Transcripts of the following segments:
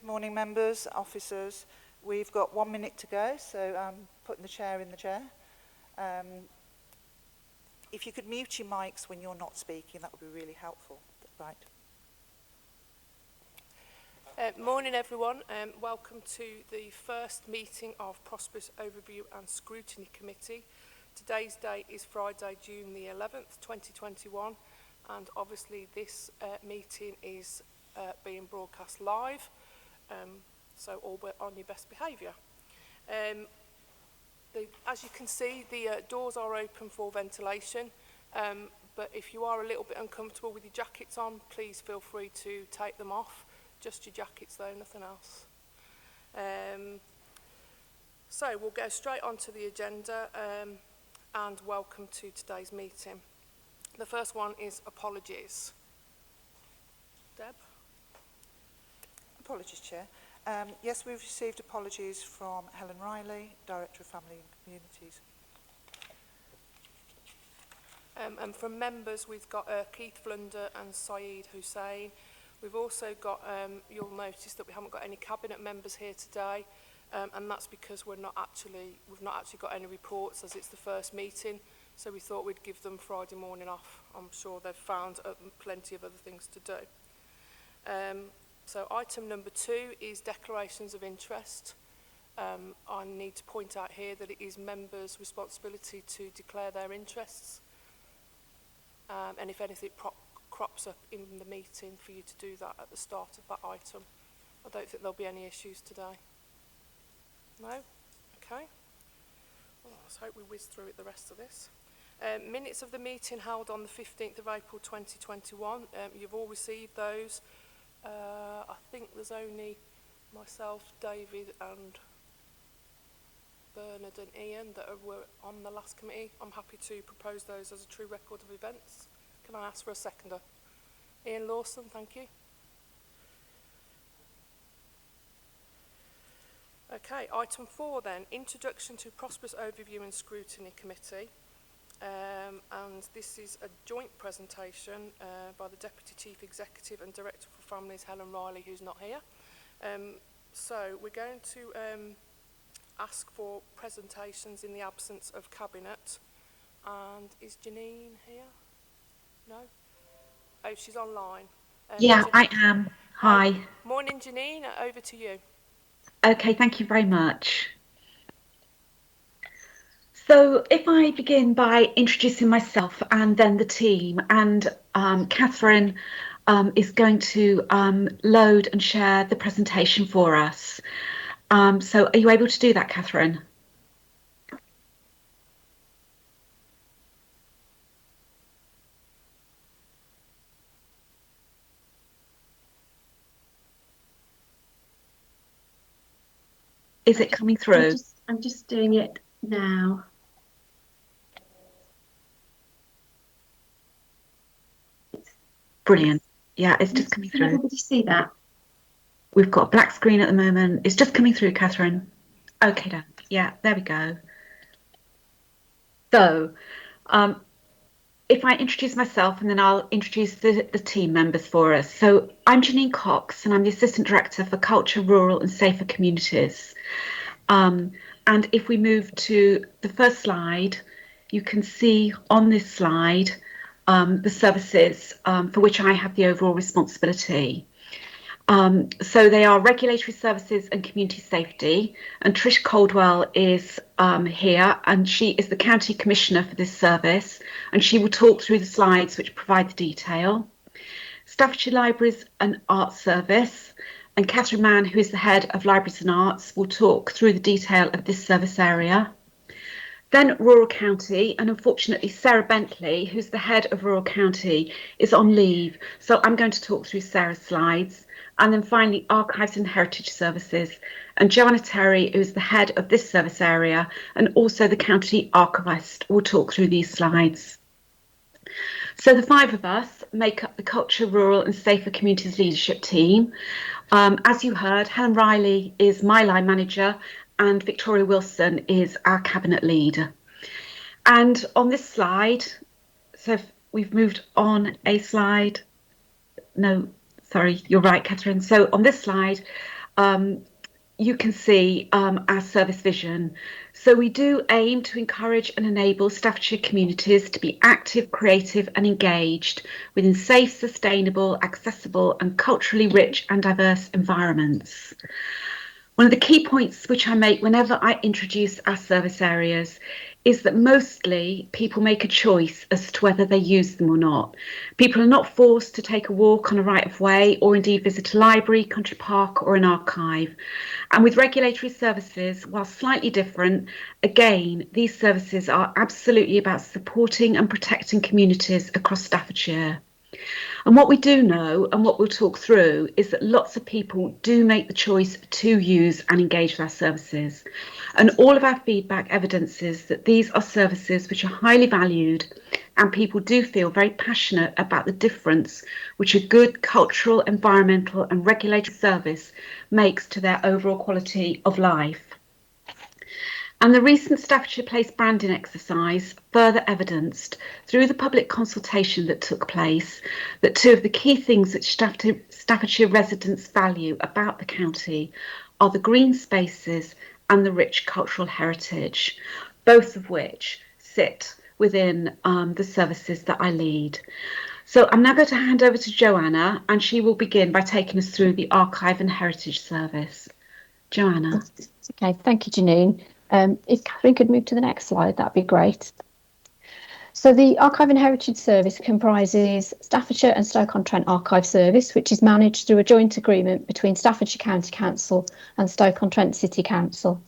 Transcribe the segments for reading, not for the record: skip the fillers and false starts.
Good morning, members, officers. We've got 1 minute to go, so I'm putting the chair in the chair. If you could mute your mics when you're not speaking, that would be really helpful. Right. Morning, everyone. Welcome to the first meeting of Prosperous Overview and Scrutiny Committee. Today's date is Friday, June the 11th, 2021, and obviously this meeting is being broadcast live, so all on your best behaviour. As you can see, the doors are open for ventilation, but if you are a little bit uncomfortable with your jackets on, please feel free to take them off. Just your jackets though, nothing else. So we'll go straight on to the agenda and welcome to today's meeting. The first one is apologies. Deb? Apologies, Chair. Yes, we've received apologies from Helen Riley, Director of Family and Communities. And from members, we've got Keith Flunder and Saeed Hussain. We've also got, you'll notice that we haven't got any cabinet members here today, and that's because we've not actually got any reports as it's the first meeting, so we thought we'd give them Friday morning off. I'm sure they've found plenty of other things to do. So item number 2 is declarations of interest. I need to point out here that it is members' responsibility to declare their interests, and if anything crops up in the meeting, for you to do that at the start of that item. I don't think there'll be any issues today. No? Okay. Well, let's hope we whiz through it the rest of this. Minutes of the meeting held on the 15th of April 2021. You've all received those. I think there's only myself, David and Bernard and Ian that were on the last committee. I'm happy to propose those as a true record of events. Can I ask for a seconder? Ian Lawson, thank you. Okay, item 4 then, introduction to Prosperous Overview and Scrutiny Committee. And this is a joint presentation by the Deputy Chief Executive and Director for Families, Helen Riley, who's not here. So we're going to ask for presentations in the absence of Cabinet. And is Janine here? No? Oh, she's online. Yeah, I am. Hi. Morning, Janine. Over to you. Okay, thank you very much. So if I begin by introducing myself and then the team, and Catherine is going to load and share the presentation for us. So are you able to do that, Catherine? Is it coming through? I'm just doing it now. Brilliant. Yeah, it's just coming through. Can everybody see that? We've got a black screen at the moment. It's just coming through, Catherine. Okay, then. Yeah, there we go. So, if I introduce myself and then I'll introduce the team members for us. So I'm Janine Cox and I'm the Assistant Director for Culture, Rural and Safer Communities. And if we move to the first slide, you can see on this slide the services for which I have the overall responsibility. So they are regulatory services and community safety, and Trish Caldwell is here, and she is the County Commissioner for this service, and she will talk through the slides which provide the detail. Staffordshire Libraries and Arts Service, and Catherine Mann, who is the Head of Libraries and Arts, will talk through the detail of this service area. Then Rural County, and unfortunately Sarah Bentley, who's the Head of Rural County, is on leave, so I'm going to talk through Sarah's slides. And then finally Archives and Heritage Services, and Joanna Terry, who's the Head of this service area, and also the County Archivist, will talk through these slides. So the 5 of us make up the Culture, Rural and Safer Communities Leadership Team. As you heard, Helen Riley is my line manager and Victoria Wilson is our cabinet lead. And on this slide, so if we've moved on a slide. No, sorry, you're right, Catherine. So on this slide, you can see our service vision. So we do aim to encourage and enable Staffordshire communities to be active, creative and engaged within safe, sustainable, accessible and culturally rich and diverse environments. One of the key points which I make whenever I introduce our service areas is that mostly people make a choice as to whether they use them or not. People are not forced to take a walk on a right of way or indeed visit a library, country park or an archive. And with regulatory services, while slightly different, again, these services are absolutely about supporting and protecting communities across Staffordshire. And what we do know, and what we'll talk through, is that lots of people do make the choice to use and engage with our services. And all of our feedback evidences that these are services which are highly valued, and people do feel very passionate about the difference which a good cultural, environmental and regulatory service makes to their overall quality of life. And the recent Staffordshire Place branding exercise further evidenced, through the public consultation that took place, that two of the key things that Staffordshire residents value about the county are the green spaces and the rich cultural heritage, both of which sit within the services that I lead. So I'm now going to hand over to Joanna, and she will begin by taking us through the Archive and Heritage Service. Joanna. Okay, thank you, Janine. If Catherine could move to the next slide, that'd be great. So the Archive and Heritage Service comprises Staffordshire and Stoke-on-Trent Archive Service, which is managed through a joint agreement between Staffordshire County Council and Stoke-on-Trent City Council.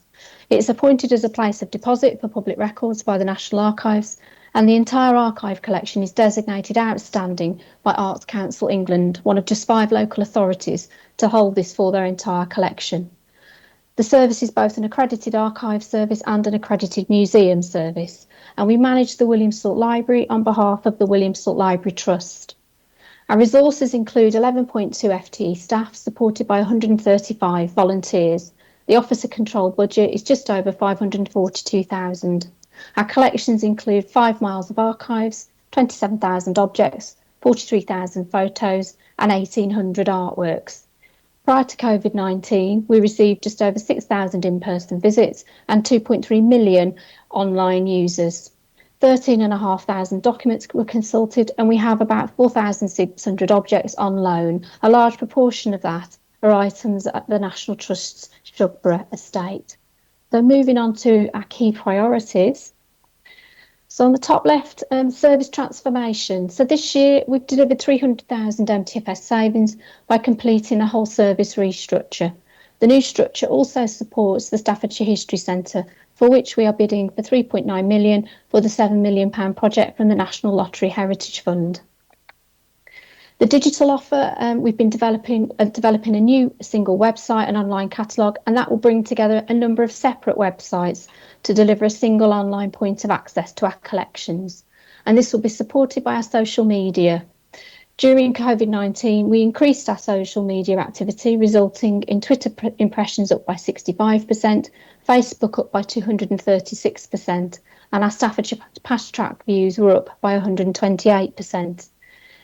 It is appointed as a place of deposit for public records by the National Archives, and the entire archive collection is designated outstanding by Arts Council England, one of just 5 local authorities to hold this for their entire collection. The service is both an accredited archive service and an accredited museum service, and we manage the William Salt Library on behalf of the William Salt Library Trust. Our resources include 11.2 FTE staff supported by 135 volunteers. The officer-controlled budget is just over 542,000. Our collections include 5 miles of archives, 27,000 objects, 43,000 photos and 1,800 artworks. Prior to COVID-19, we received just over 6,000 in-person visits and 2.3 million online users. 13,500 documents were consulted, and we have about 4,600 objects on loan. A large proportion of that are items at the National Trust's Shugborough estate. So moving on to our key priorities. So on the top left, service transformation. So this year we've delivered 300,000 MTFS savings by completing a whole service restructure. The new structure also supports the Staffordshire History Centre, for which we are bidding for 3.9 million for the £7 million project from the National Lottery Heritage Fund. The digital offer, we've been developing a new single website and online catalogue, and that will bring together a number of separate websites to deliver a single online point of access to our collections. And this will be supported by our social media. During COVID-19, we increased our social media activity, resulting in Twitter impressions up by 65%, Facebook up by 236%, and our Staffordshire Past Track views were up by 128%.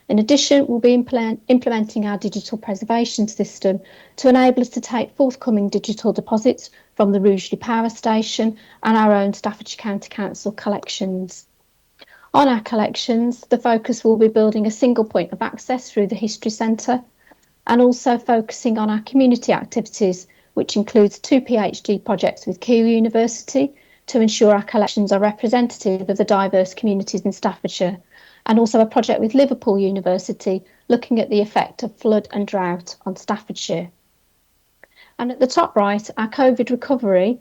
In addition, we'll be implementing our digital preservation system to enable us to take forthcoming digital deposits from the Rugeley Power Station and our own Staffordshire County Council collections. On our collections, the focus will be building a single point of access through the History Centre, and also focusing on our community activities, which includes 2 PhD projects with Kew University to ensure our collections are representative of the diverse communities in Staffordshire, and also a project with Liverpool University looking at the effect of flood and drought on Staffordshire. And at the top right, our COVID recovery.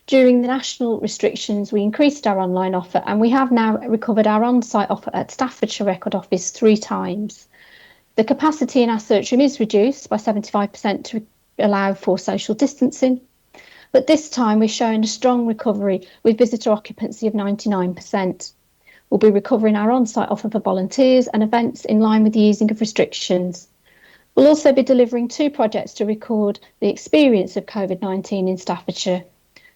During the national restrictions, we increased our online offer, and we have now recovered our on-site offer at Staffordshire Record Office 3 times. The capacity in our search room is reduced by 75% to allow for social distancing, but this time we're showing a strong recovery with visitor occupancy of 99%. We'll be recovering our on-site offer for volunteers and events in line with the easing of restrictions. We'll also be delivering 2 projects to record the experience of COVID-19 in Staffordshire.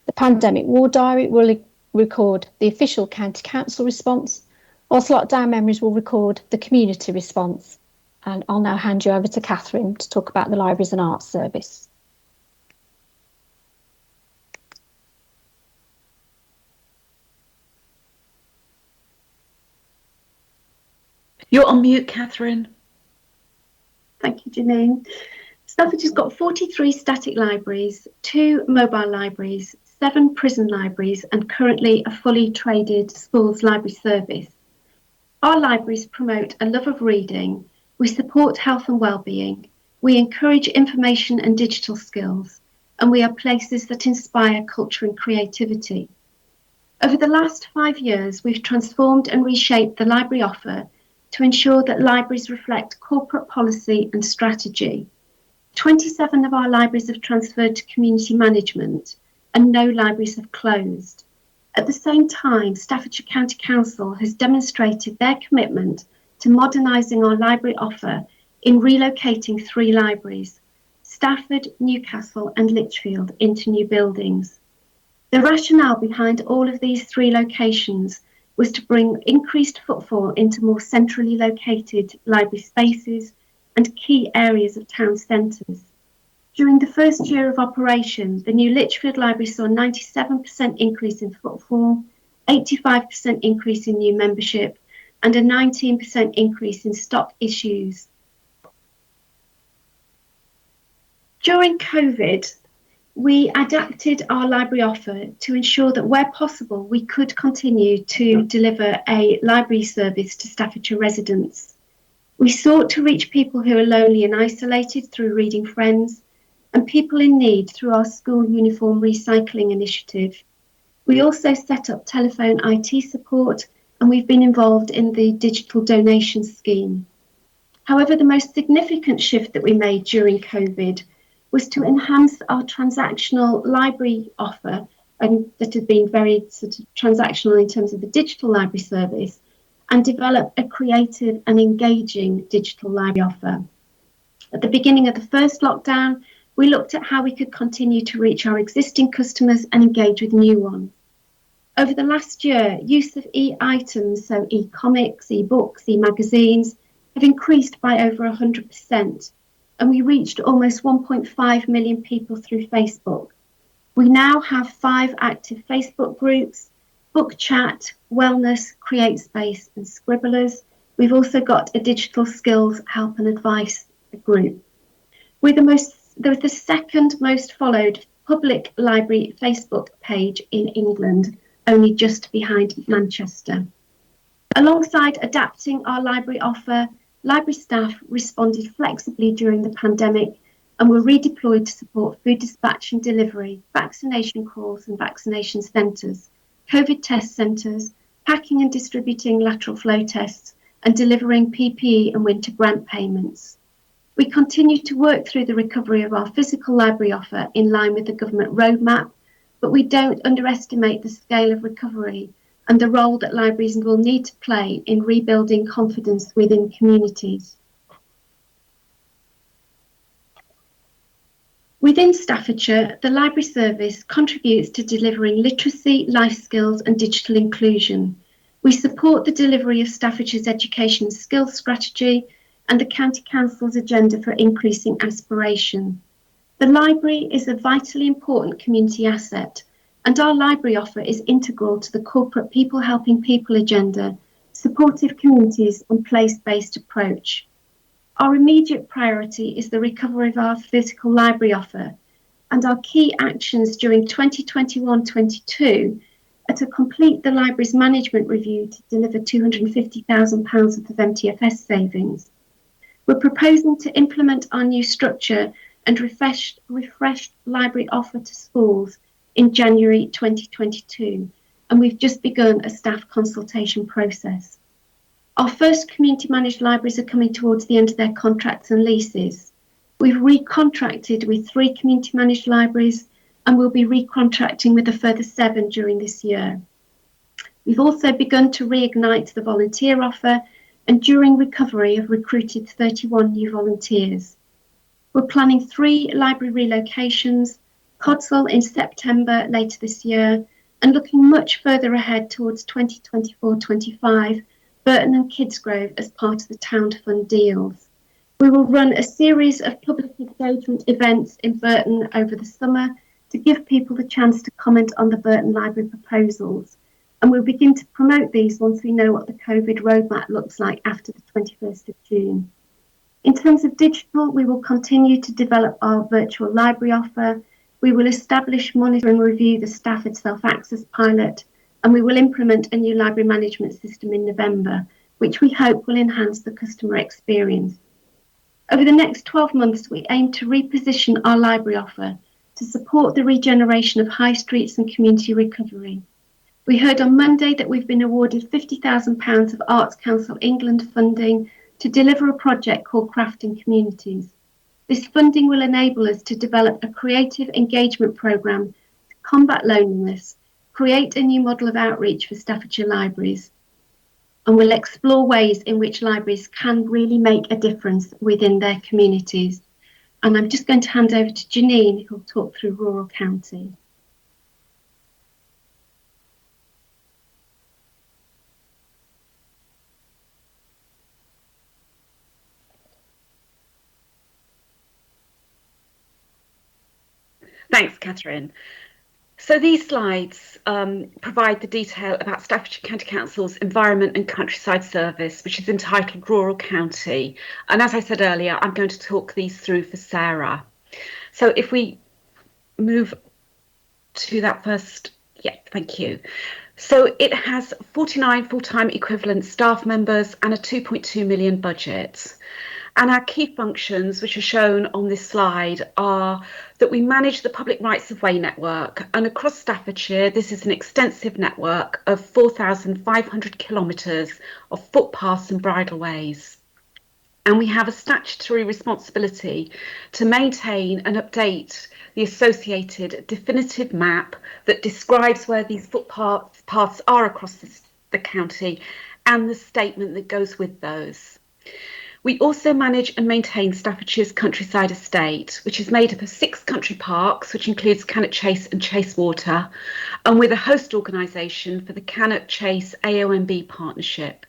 The Pandemic War Diary will record the official County Council response, whilst Lockdown Memories will record the community response. And I'll now hand you over to Catherine to talk about the Libraries and Arts Service. You're on mute, Catherine. Thank you, Janine. Stafford has got 43 static libraries, 2 mobile libraries, 7 prison libraries, and currently a fully traded schools library service. Our libraries promote a love of reading, we support health and well-being, we encourage information and digital skills, and we are places that inspire culture and creativity. Over the last 5 years, we've transformed and reshaped the library offer to ensure that libraries reflect corporate policy and strategy. 27 of our libraries have transferred to community management and no libraries have closed. At the same time, Staffordshire County Council has demonstrated their commitment to modernising our library offer in relocating 3 libraries, Stafford, Newcastle and Lichfield, into new buildings. The rationale behind all of these 3 locations was to bring increased footfall into more centrally located library spaces and key areas of town centres. During the first year of operation, the new Lichfield Library saw a 97% increase in footfall, 85% increase in new membership, and a 19% increase in stock issues. During COVID, we adapted our library offer to ensure that where possible, we could continue to deliver a library service to Staffordshire residents. We sought to reach people who are lonely and isolated through Reading Friends, and people in need through our school uniform recycling initiative. We also set up telephone IT support, and we've been involved in the digital donation scheme. However, the most significant shift that we made during COVID was to enhance our transactional library offer, and that had been very sort of transactional in terms of the digital library service, and develop a creative and engaging digital library offer. At the beginning of the first lockdown, we looked at how we could continue to reach our existing customers and engage with new ones. Over the last year, use of e-items, so e-comics, e-books, e-magazines, have increased by over 100%, and we reached almost 1.5 million people through Facebook. We now have 5 active Facebook groups: Book Chat, Wellness, Create Space and Scribblers. We've also got a digital skills help and advice group. We're the second most followed public library Facebook page in England, only just behind Manchester. Alongside adapting our library offer, library staff responded flexibly during the pandemic and were redeployed to support food dispatch and delivery, vaccination calls and vaccination centres, COVID test centres, packing and distributing lateral flow tests, and delivering PPE and winter grant payments. We continue to work through the recovery of our physical library offer in line with the government roadmap, but we don't underestimate the scale of recovery and the role that libraries will need to play in rebuilding confidence within communities. Within Staffordshire, the library service contributes to delivering literacy, life skills and digital inclusion. We support the delivery of Staffordshire's education and skills strategy and the County Council's agenda for increasing aspiration. The library is a vitally important community asset, and our library offer is integral to the corporate People Helping People agenda, supportive communities and place-based approach. Our immediate priority is the recovery of our physical library offer, and our key actions during 2021-22 are to complete the library's management review to deliver £250,000 worth of MTFS savings. We're proposing to implement our new structure and refreshed library offer to schools in January 2022, and we've just begun a staff consultation process. Our first community managed libraries are coming towards the end of their contracts and leases. We've recontracted with 3 community managed libraries and we'll be recontracting with a further 7 during this year. We've also begun to reignite the volunteer offer, and during recovery have recruited 31 new volunteers. We're planning 3 library relocations, Codswell in September later this year, and looking much further ahead towards 2024-25, Burton and Kidsgrove as part of the Town Fund deals. We will run a series of public engagement events in Burton over the summer to give people the chance to comment on the Burton Library proposals. and we'll begin to promote these once we know what the COVID roadmap looks like after the 21st of June. In terms of digital, we will continue to develop our virtual library offer. We will establish, monitor and review the Stafford self-access pilot, and we will implement a new library management system in November, which we hope will enhance the customer experience. Over the next 12 months, we aim to reposition our library offer to support the regeneration of high streets and community recovery. We heard on Monday that we've been awarded £50,000 of Arts Council England funding to deliver a project called Crafting Communities. This funding will enable us to develop a creative engagement programme to combat loneliness, create a new model of outreach for Staffordshire libraries, and will explore ways in which libraries can really make a difference within their communities. And I'm just going to hand over to Janine, who'll talk through Rural County. Thanks, Catherine. So these slides provide the detail about Staffordshire County Council's Environment and Countryside Service, which is entitled Rural County. And as I said earlier, I'm going to talk these through for Sarah. So if we move to that first, yeah, thank you. So it has 49 full-time equivalent staff members and a 2.2 million budget. And our key functions, which are shown on this slide, are that we manage the public rights of way network. And across Staffordshire, this is an extensive network of 4,500 kilometres of footpaths and bridleways. And we have a statutory responsibility to maintain and update the associated definitive map that describes where these footpaths are across the county and the statement that goes with those. We also manage and maintain Staffordshire's countryside estate, which is made up of 6 country parks, which includes Cannock Chase and Chasewater, and with a host organisation for the Cannock Chase AOMB partnership,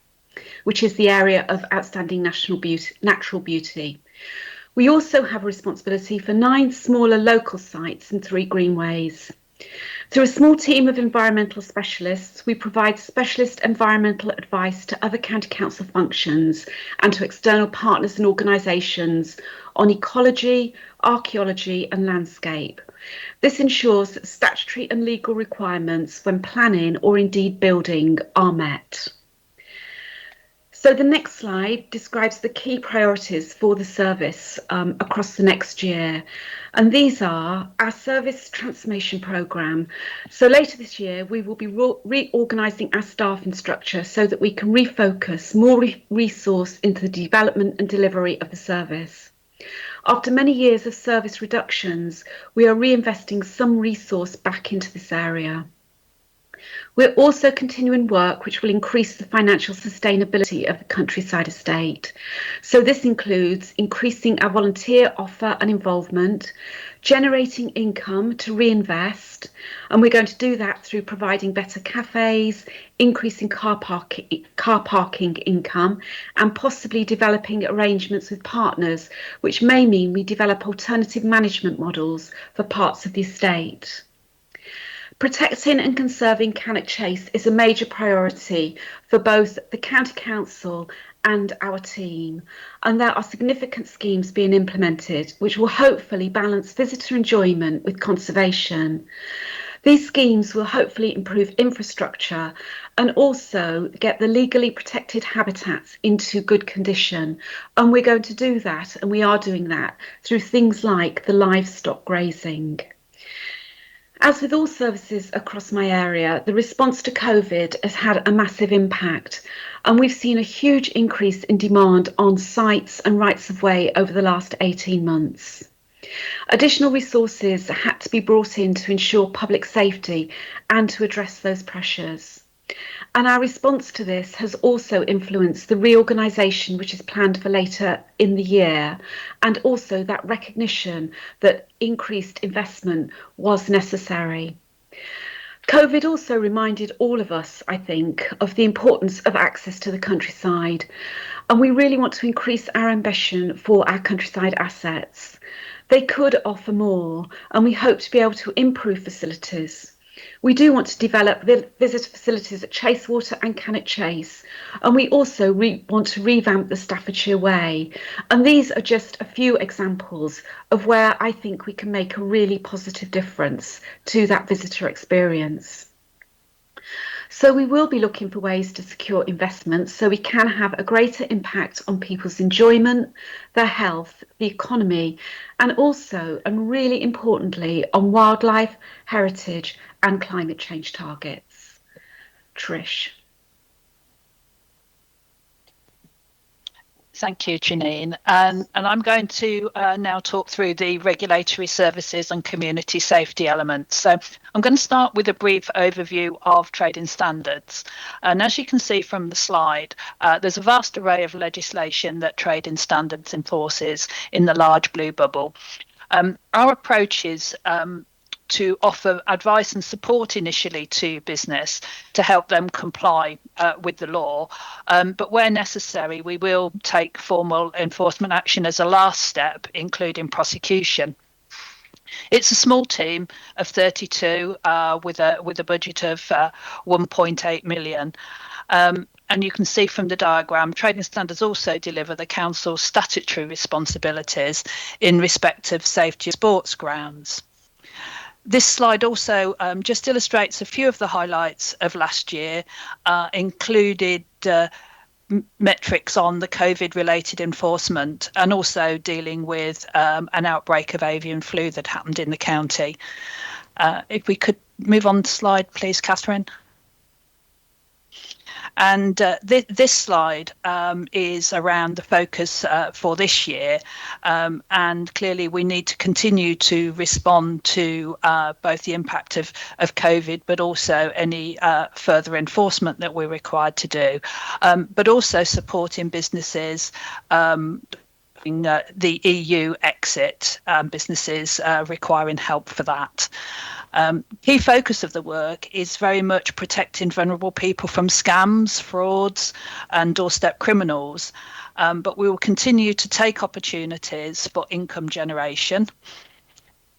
which is the area of outstanding natural beauty. We also have a responsibility for 9 smaller local sites and 3 greenways. Through a small team of environmental specialists, we provide specialist environmental advice to other county council functions and to external partners and organisations on ecology, archaeology and landscape. This ensures that statutory and legal requirements when planning or indeed building are met. So the next slide describes the key priorities for the service across the next year. And these are our service transformation programme. So later this year, we will be reorganising our staffing structure so that we can refocus more resource into the development and delivery of the service. After many years of service reductions, we are reinvesting some resource back into this area. We're also continuing work which will increase the financial sustainability of the countryside estate. So this includes increasing our volunteer offer and involvement, generating income to reinvest, and we're going to do that through providing better cafes, increasing car parking income, and possibly developing arrangements with partners, which may mean we develop alternative management models for parts of the estate. Protecting and conserving Cannock Chase is a major priority for both the County Council and our team, and there are significant schemes being implemented which will hopefully balance visitor enjoyment with conservation. These schemes will hopefully improve infrastructure and also get the legally protected habitats into good condition, and we're going to do that, and we are doing that through things like the livestock grazing. As with all services across my area, the response to COVID has had a massive impact, and we've seen a huge increase in demand on sites and rights of way over the last 18 months. Additional resources had to be brought in to ensure public safety and to address those pressures. And our response to this has also influenced the reorganisation which is planned for later in the year, and also that recognition that increased investment was necessary. COVID also reminded all of us, I think, of the importance of access to the countryside, and we really want to increase our ambition for our countryside assets. They could offer more, and we hope to be able to improve facilities. We do want to develop visitor facilities at Chasewater and Cannock Chase, and we also want to revamp the Staffordshire Way. And these are just a few examples of where I think we can make a really positive difference to that visitor experience. So we will be looking for ways to secure investments so we can have a greater impact on people's enjoyment, their health, the economy, and also, and really importantly, on wildlife, heritage and climate change targets. Trish. Thank you, Janine. And I'm going to now talk through the regulatory services and community safety elements. So I'm going to start with a brief overview of trading standards. And as you can see from the slide, there's a vast array of legislation that trading standards enforces in the large blue bubble. Our approach is to offer advice and support initially to business to help them comply with the law. But where necessary, we will take formal enforcement action as a last step, including prosecution. It's a small team of 32 with a budget of 1.8 million. And you can see from the diagram, trading standards also deliver the council's statutory responsibilities in respect of safety of sports grounds. This slide also just illustrates a few of the highlights of last year, included metrics on the COVID-related enforcement and also dealing with an outbreak of avian flu that happened in the county. If we could move on to slide, please, Catherine. And this slide is around the focus for this year. And clearly we need to continue to respond to both the impact of COVID, but also any further enforcement that we're required to do, but also supporting businesses the EU exit, businesses requiring help for that. Key focus of the work is very much protecting vulnerable people from scams, frauds and doorstep criminals, but we will continue to take opportunities for income generation.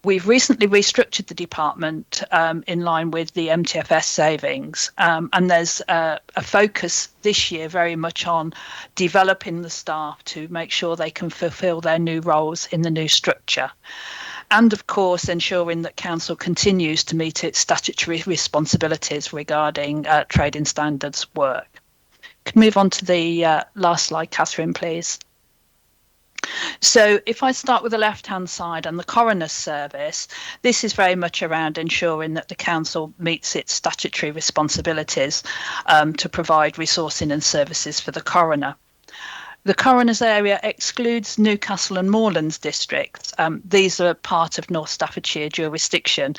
We've recently restructured the department in line with the MTFS savings, and there's a focus this year very much on developing the staff to make sure they can fulfil their new roles in the new structure. And of course, ensuring that council continues to meet its statutory responsibilities regarding trading standards work. Can move on to the last slide, Catherine, please. So if I start with the left-hand side and the coroner's service, this is very much around ensuring that the council meets its statutory responsibilities to provide resourcing and services for the coroner. The coroner's area excludes Newcastle and Moorlands districts. These are part of North Staffordshire jurisdiction,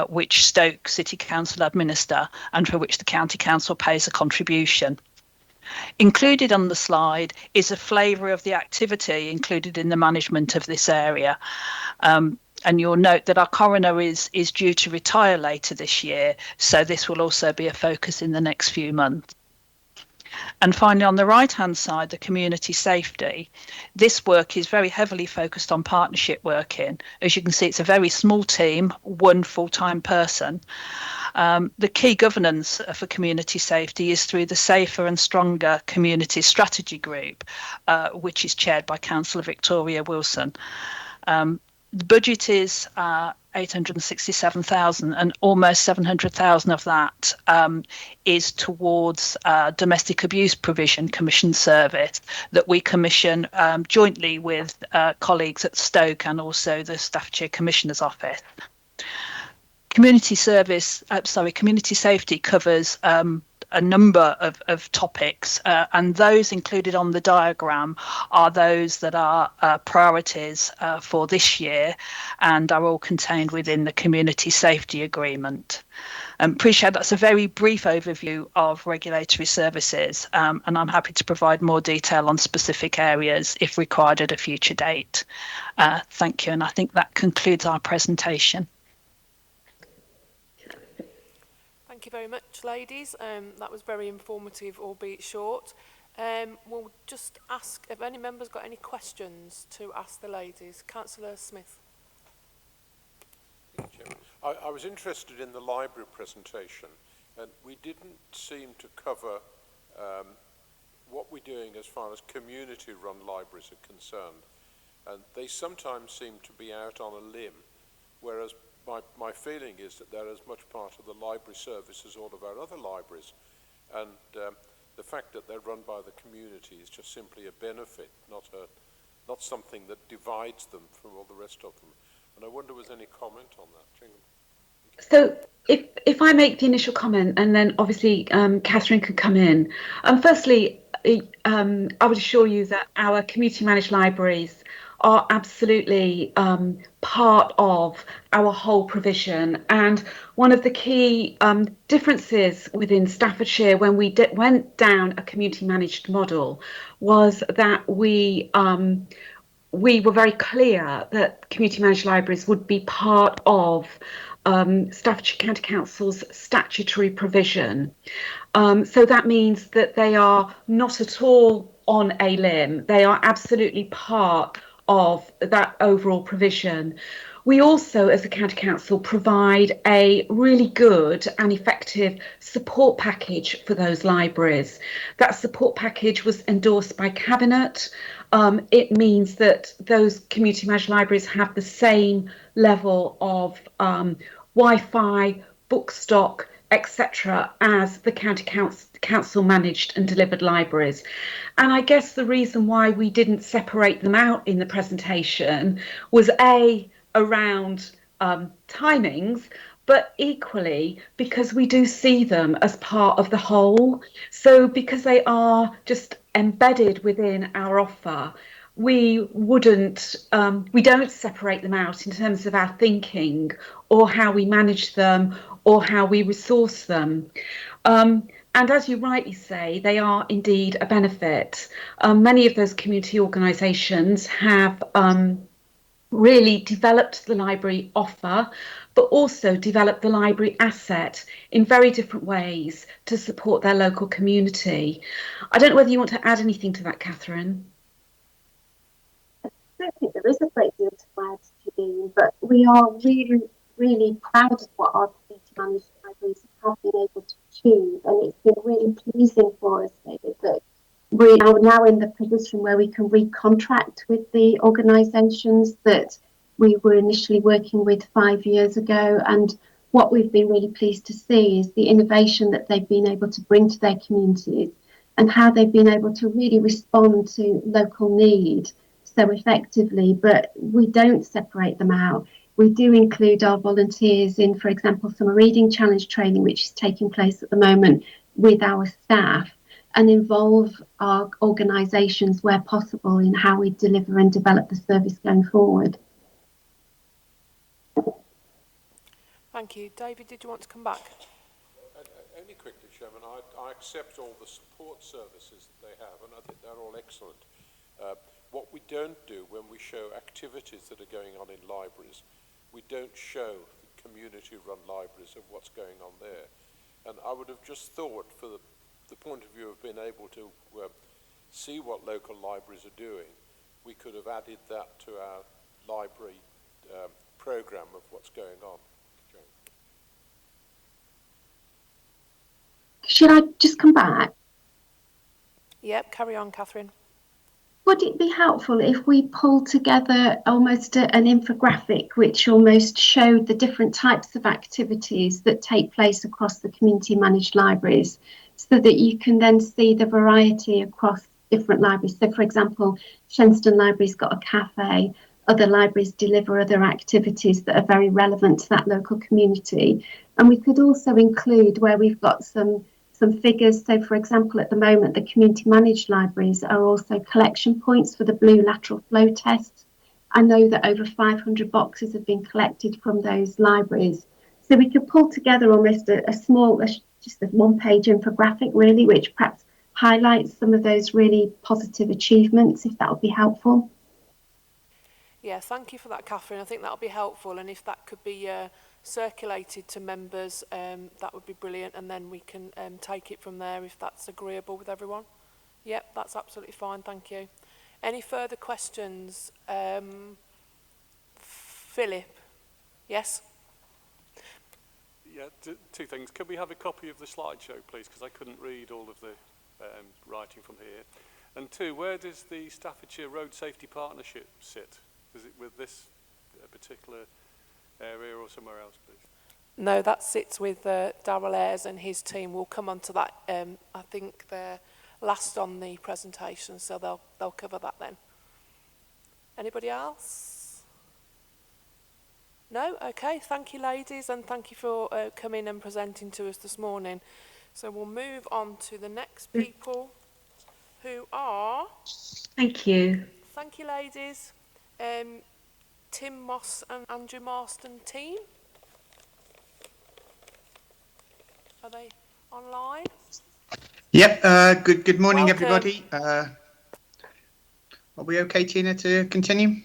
which Stoke City Council administer and for which the County Council pays a contribution. Included on the slide is a flavour of the activity included in the management of this area. And you'll note that our coroner is due to retire later this year, so this will also be a focus in the next few months. And finally, on the right-hand side, the community safety. This work is very heavily focused on partnership working. As you can see, it's a very small team, one full-time person. The key governance for community safety is through the Safer and Stronger Community Strategy Group, which is chaired by Councillor Victoria Wilson. The budget is 867,000 and almost 700,000 of that is towards domestic abuse provision commission service that we commission jointly with colleagues at Stoke and also the Staffordshire Commissioner's Office. Community safety covers a number of topics, and those included on the diagram are those that are priorities for this year and are all contained within the Community Safety Agreement. Appreciate that's a very brief overview of regulatory services, and I'm happy to provide more detail on specific areas if required at a future date. Thank you, and I think that concludes our presentation. Thank you very much, ladies. That was very informative, albeit short. We'll just ask if any members got any questions to ask the ladies. Councillor Smith. I was interested in the library presentation, and we didn't seem to cover what we're doing as far as community-run libraries are concerned. And they sometimes seem to be out on a limb, whereas my feeling is that they're as much part of the library service as all of our other libraries. And the fact that they're run by the community is just simply a benefit, not something that divides them from all the rest of them. And I wonder was any comment on that, Jingle? So if I make the initial comment, and then obviously Catherine could come in. Firstly, I would assure you that our community managed libraries are absolutely part of our whole provision. And one of the key differences within Staffordshire when we went down a community managed model was that we were very clear that community managed libraries would be part of Staffordshire County Council's statutory provision. So that means that they are not at all on a limb. They are absolutely part of that overall provision. We also, as a county council, provide a really good and effective support package for those libraries. That support package was endorsed by Cabinet. It means that those community managed libraries have the same level of Wi-Fi, book stock, etc., as the county council managed and delivered libraries. And I guess the reason why we didn't separate them out in the presentation was around timings, but equally because we do see them as part of the whole. So because they are just embedded within our offer, we don't separate them out in terms of our thinking or how we manage them or how we resource them. And as you rightly say, they are indeed a benefit. Many of those community organisations have really developed the library offer, but also developed the library asset in very different ways to support their local community. I don't know whether you want to add anything to that, Catherine. I don't think there is a great deal to add, Janine, but we are really, really proud of what our community managed libraries have been able to achieve, and it's been really pleasing for us, David, that we are now in the position where we can recontract with the organisations that we were initially working with 5 years ago. And what we've been really pleased to see is the innovation that they've been able to bring to their communities and how they've been able to really respond to local need so effectively. But we don't separate them out. We do include our volunteers in, for example, summer reading challenge training, which is taking place at the moment with our staff, and involve our organisations where possible in how we deliver and develop the service going forward. Thank you. David, did you want to come back? Only quickly, Chairman, I accept all the support services that they have, and I think they're all excellent. What we don't do when we show activities that are going on in libraries, we don't show the community-run libraries of what's going on there. And I would have just thought, for the point of view of being able to see what local libraries are doing, we could have added that to our library programme of what's going on. Should I just come back? Yep, carry on, Catherine. Would it be helpful if we pulled together almost an infographic which almost showed the different types of activities that take place across the community managed libraries, so that you can then see the variety across different libraries? So, for example, Shenstone Library's got a cafe, other libraries deliver other activities that are very relevant to that local community. And we could also include where we've got some figures. So, for example, at the moment, the community managed libraries are also collection points for the blue lateral flow tests. I know that over 500 boxes have been collected from those libraries. So we could pull together almost a small, just a one-page infographic, really, which perhaps highlights some of those really positive achievements, if that would be helpful. Yeah, thank you for that, Catherine. I think that'll be helpful, and if that could be circulated to members, that would be brilliant, and then we can take it from there if that's agreeable with everyone. Yep, that's absolutely fine, thank you. Any further questions? Philip? Yes? Yeah, two things. Could we have a copy of the slideshow, please? Because I couldn't read all of the writing from here. And two, where does the Staffordshire Road Safety Partnership sit? Is it with this particular area or somewhere else, please? No, that sits with Darryl Ayres and his team. We'll come on to that. I think they're last on the presentation, so they'll cover that then. Anybody else? No? Okay, thank you ladies, and thank you for coming and presenting to us this morning. So we'll move on to the next people who are... Thank you. Thank you ladies. Tim Moss and Andrew Marston team. Are they online? Yep. Good morning, Welcome. everybody. Are we okay, Tina, to continue?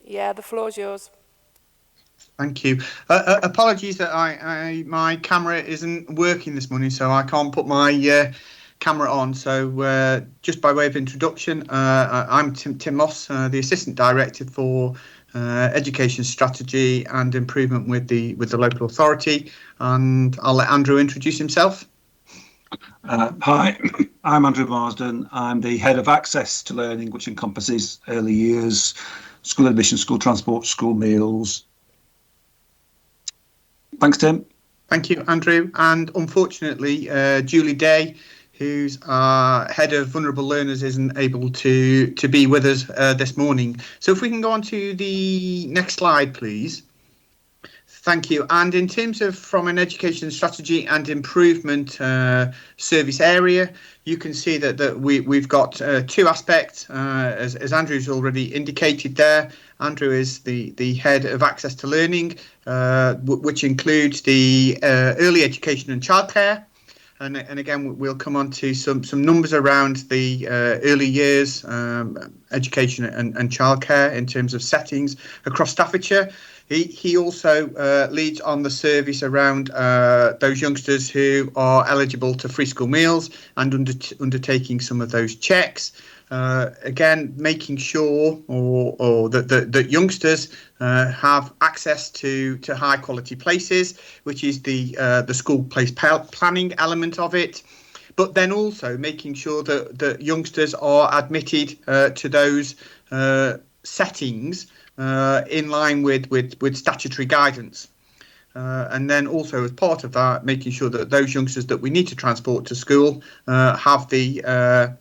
Yeah, the floor's yours. Thank you. Apologies that my camera isn't working this morning, so I can't put my camera on. So just by way of introduction, I'm Tim Moss, the Assistant Director for Education Strategy and Improvement with the local authority, and I'll let Andrew introduce himself. Hi, I'm Andrew Marsden. I'm the Head of Access to Learning, which encompasses early years, school admission, school transport, school meals. Thanks, Tim. Thank you, Andrew. And unfortunately, Julie Day, who's our Head of Vulnerable Learners, isn't able to be with us this morning. So if we can go on to the next slide, please. Thank you. And in terms of from an education strategy and improvement service area, you can see that we've got two aspects, as Andrew's already indicated there. Andrew is the head of access to learning, which includes the early education and childcare. And again, we'll come on to some numbers around the early years education and childcare in terms of settings across Staffordshire. He also leads on the service around those youngsters who are eligible to free school meals and undertaking some of those checks. Again, making sure or that youngsters have access to high quality places, which is the school place planning element of it. But then also making sure that youngsters are admitted to those settings in line with statutory guidance. And then also as part of that, making sure that those youngsters that we need to transport to school have the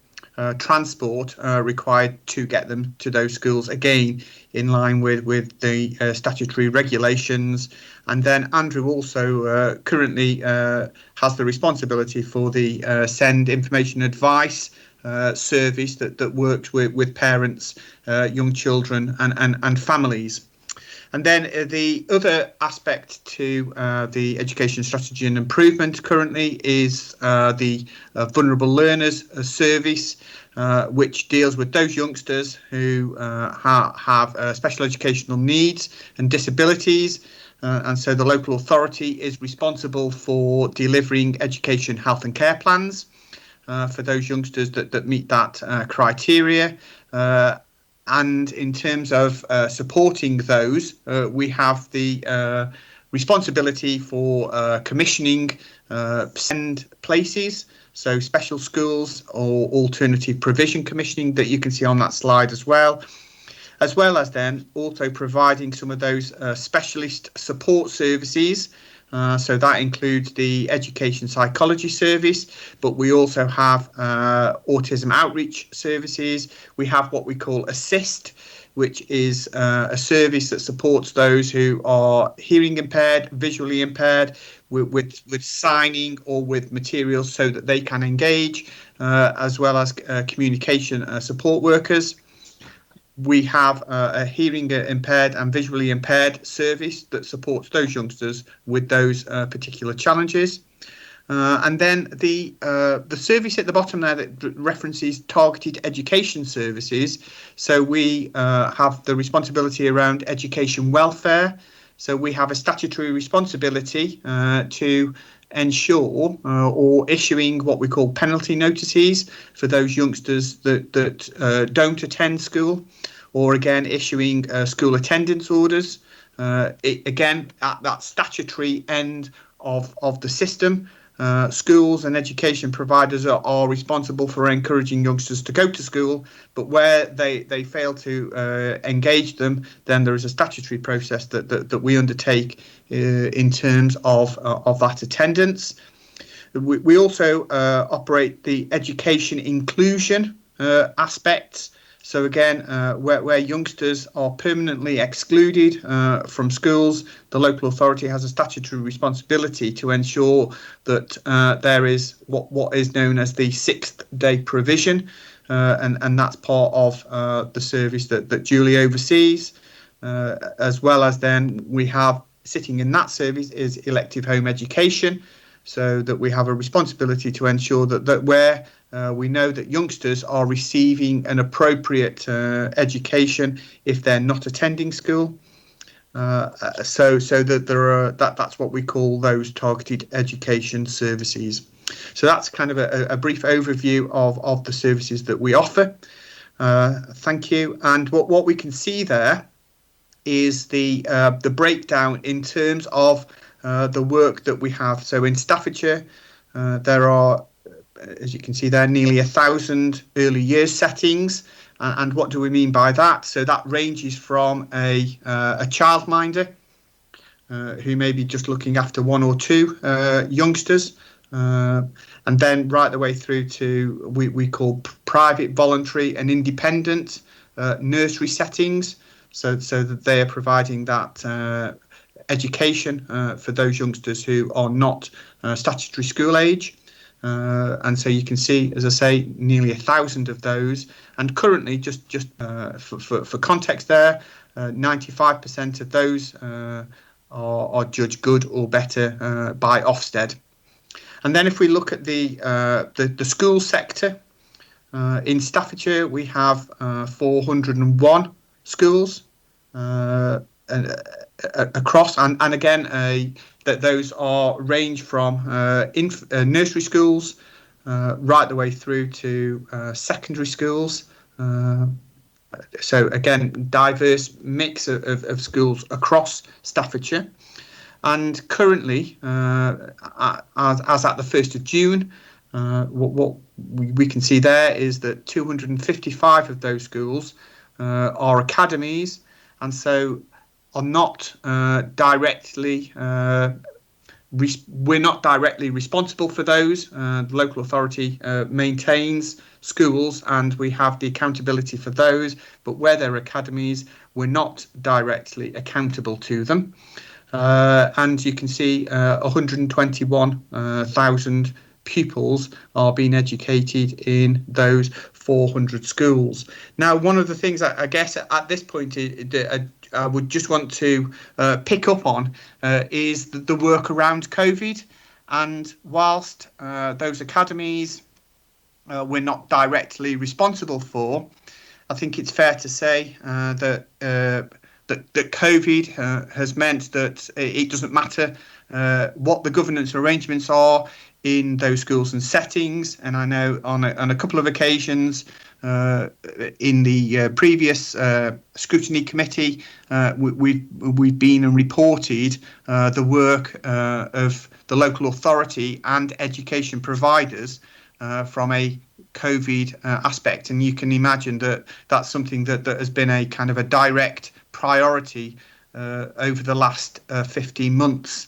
transport required to get them to those schools, again in line with the statutory regulations. And then Andrew also currently has the responsibility for the Send Information Advice service that works with parents, young children and families. And then the other aspect to the education strategy and improvement currently is the Vulnerable Learners Service, which deals with those youngsters who have special educational needs and disabilities. And so the local authority is responsible for delivering education, health and care plans for those youngsters that meet that criteria. And in terms of supporting those, we have the responsibility for commissioning SEND places, so special schools or alternative provision commissioning that you can see on that slide as well as then also providing some of those specialist support services. So that includes the education psychology service, but we also have autism outreach services. We have what we call Assist, which is a service that supports those who are hearing impaired, visually impaired, with signing or with materials so that they can engage, as well as communication support workers. We have a hearing impaired and visually impaired service that supports those youngsters with those particular challenges. And then the service at the bottom there that references targeted education services. So we have the responsibility around education welfare. So we have a statutory responsibility to ensure or issuing what we call penalty notices for those youngsters that don't attend school, or again issuing school attendance orders. Again, at that statutory end of the system. Schools and education providers are responsible for encouraging youngsters to go to school, but where they fail to engage them, then there is a statutory process that we undertake in terms of that attendance. We also operate the education inclusion aspects. So again, where youngsters are permanently excluded from schools, the local authority has a statutory responsibility to ensure that there is what is known as the sixth day provision, and that's part of the service that Julie oversees, as well as then we have sitting in that service is elective home education, so that we have a responsibility to ensure that where we know that youngsters are receiving an appropriate education if they're not attending school. So that that's what we call those targeted education services. So that's kind of a brief overview of the services that we offer. Thank you. And what we can see there is the breakdown in terms of the work that we have. So in Staffordshire, there are, as you can see there, nearly 1,000 early years settings. And what do we mean by that? So that ranges from a childminder who may be just looking after one or two youngsters, and then right the way through to we call private, voluntary and independent nursery settings, so that they are providing that education for those youngsters who are not statutory school age. And so you can see, as I say, nearly 1,000 of those, and currently just for context there, 95% of those are judged good or better by Ofsted. And then if we look at the school sector, in Staffordshire we have 401 schools across, and again that those are range from nursery schools right the way through to secondary schools. So again, diverse mix of schools across Staffordshire. And currently, as at the 1st of June, what we can see there is that 255 of those schools are academies, and so are not directly we're not directly responsible for those. The local authority maintains schools and we have the accountability for those, but where they're academies, we're not directly accountable to them. And you can see 121,000 pupils are being educated in those 400 schools. Now, one of the things I guess at this point I would just want to pick up on is the work around COVID. And whilst those academies we're not directly responsible for, I think it's fair to say that COVID has meant that it doesn't matter what the governance arrangements are in those schools and settings. And I know on a couple of occasions in the previous Scrutiny Committee, we've been and reported the work of the local authority and education providers from a COVID aspect. And you can imagine that that's something that has been a kind of a direct priority over the last 15 months.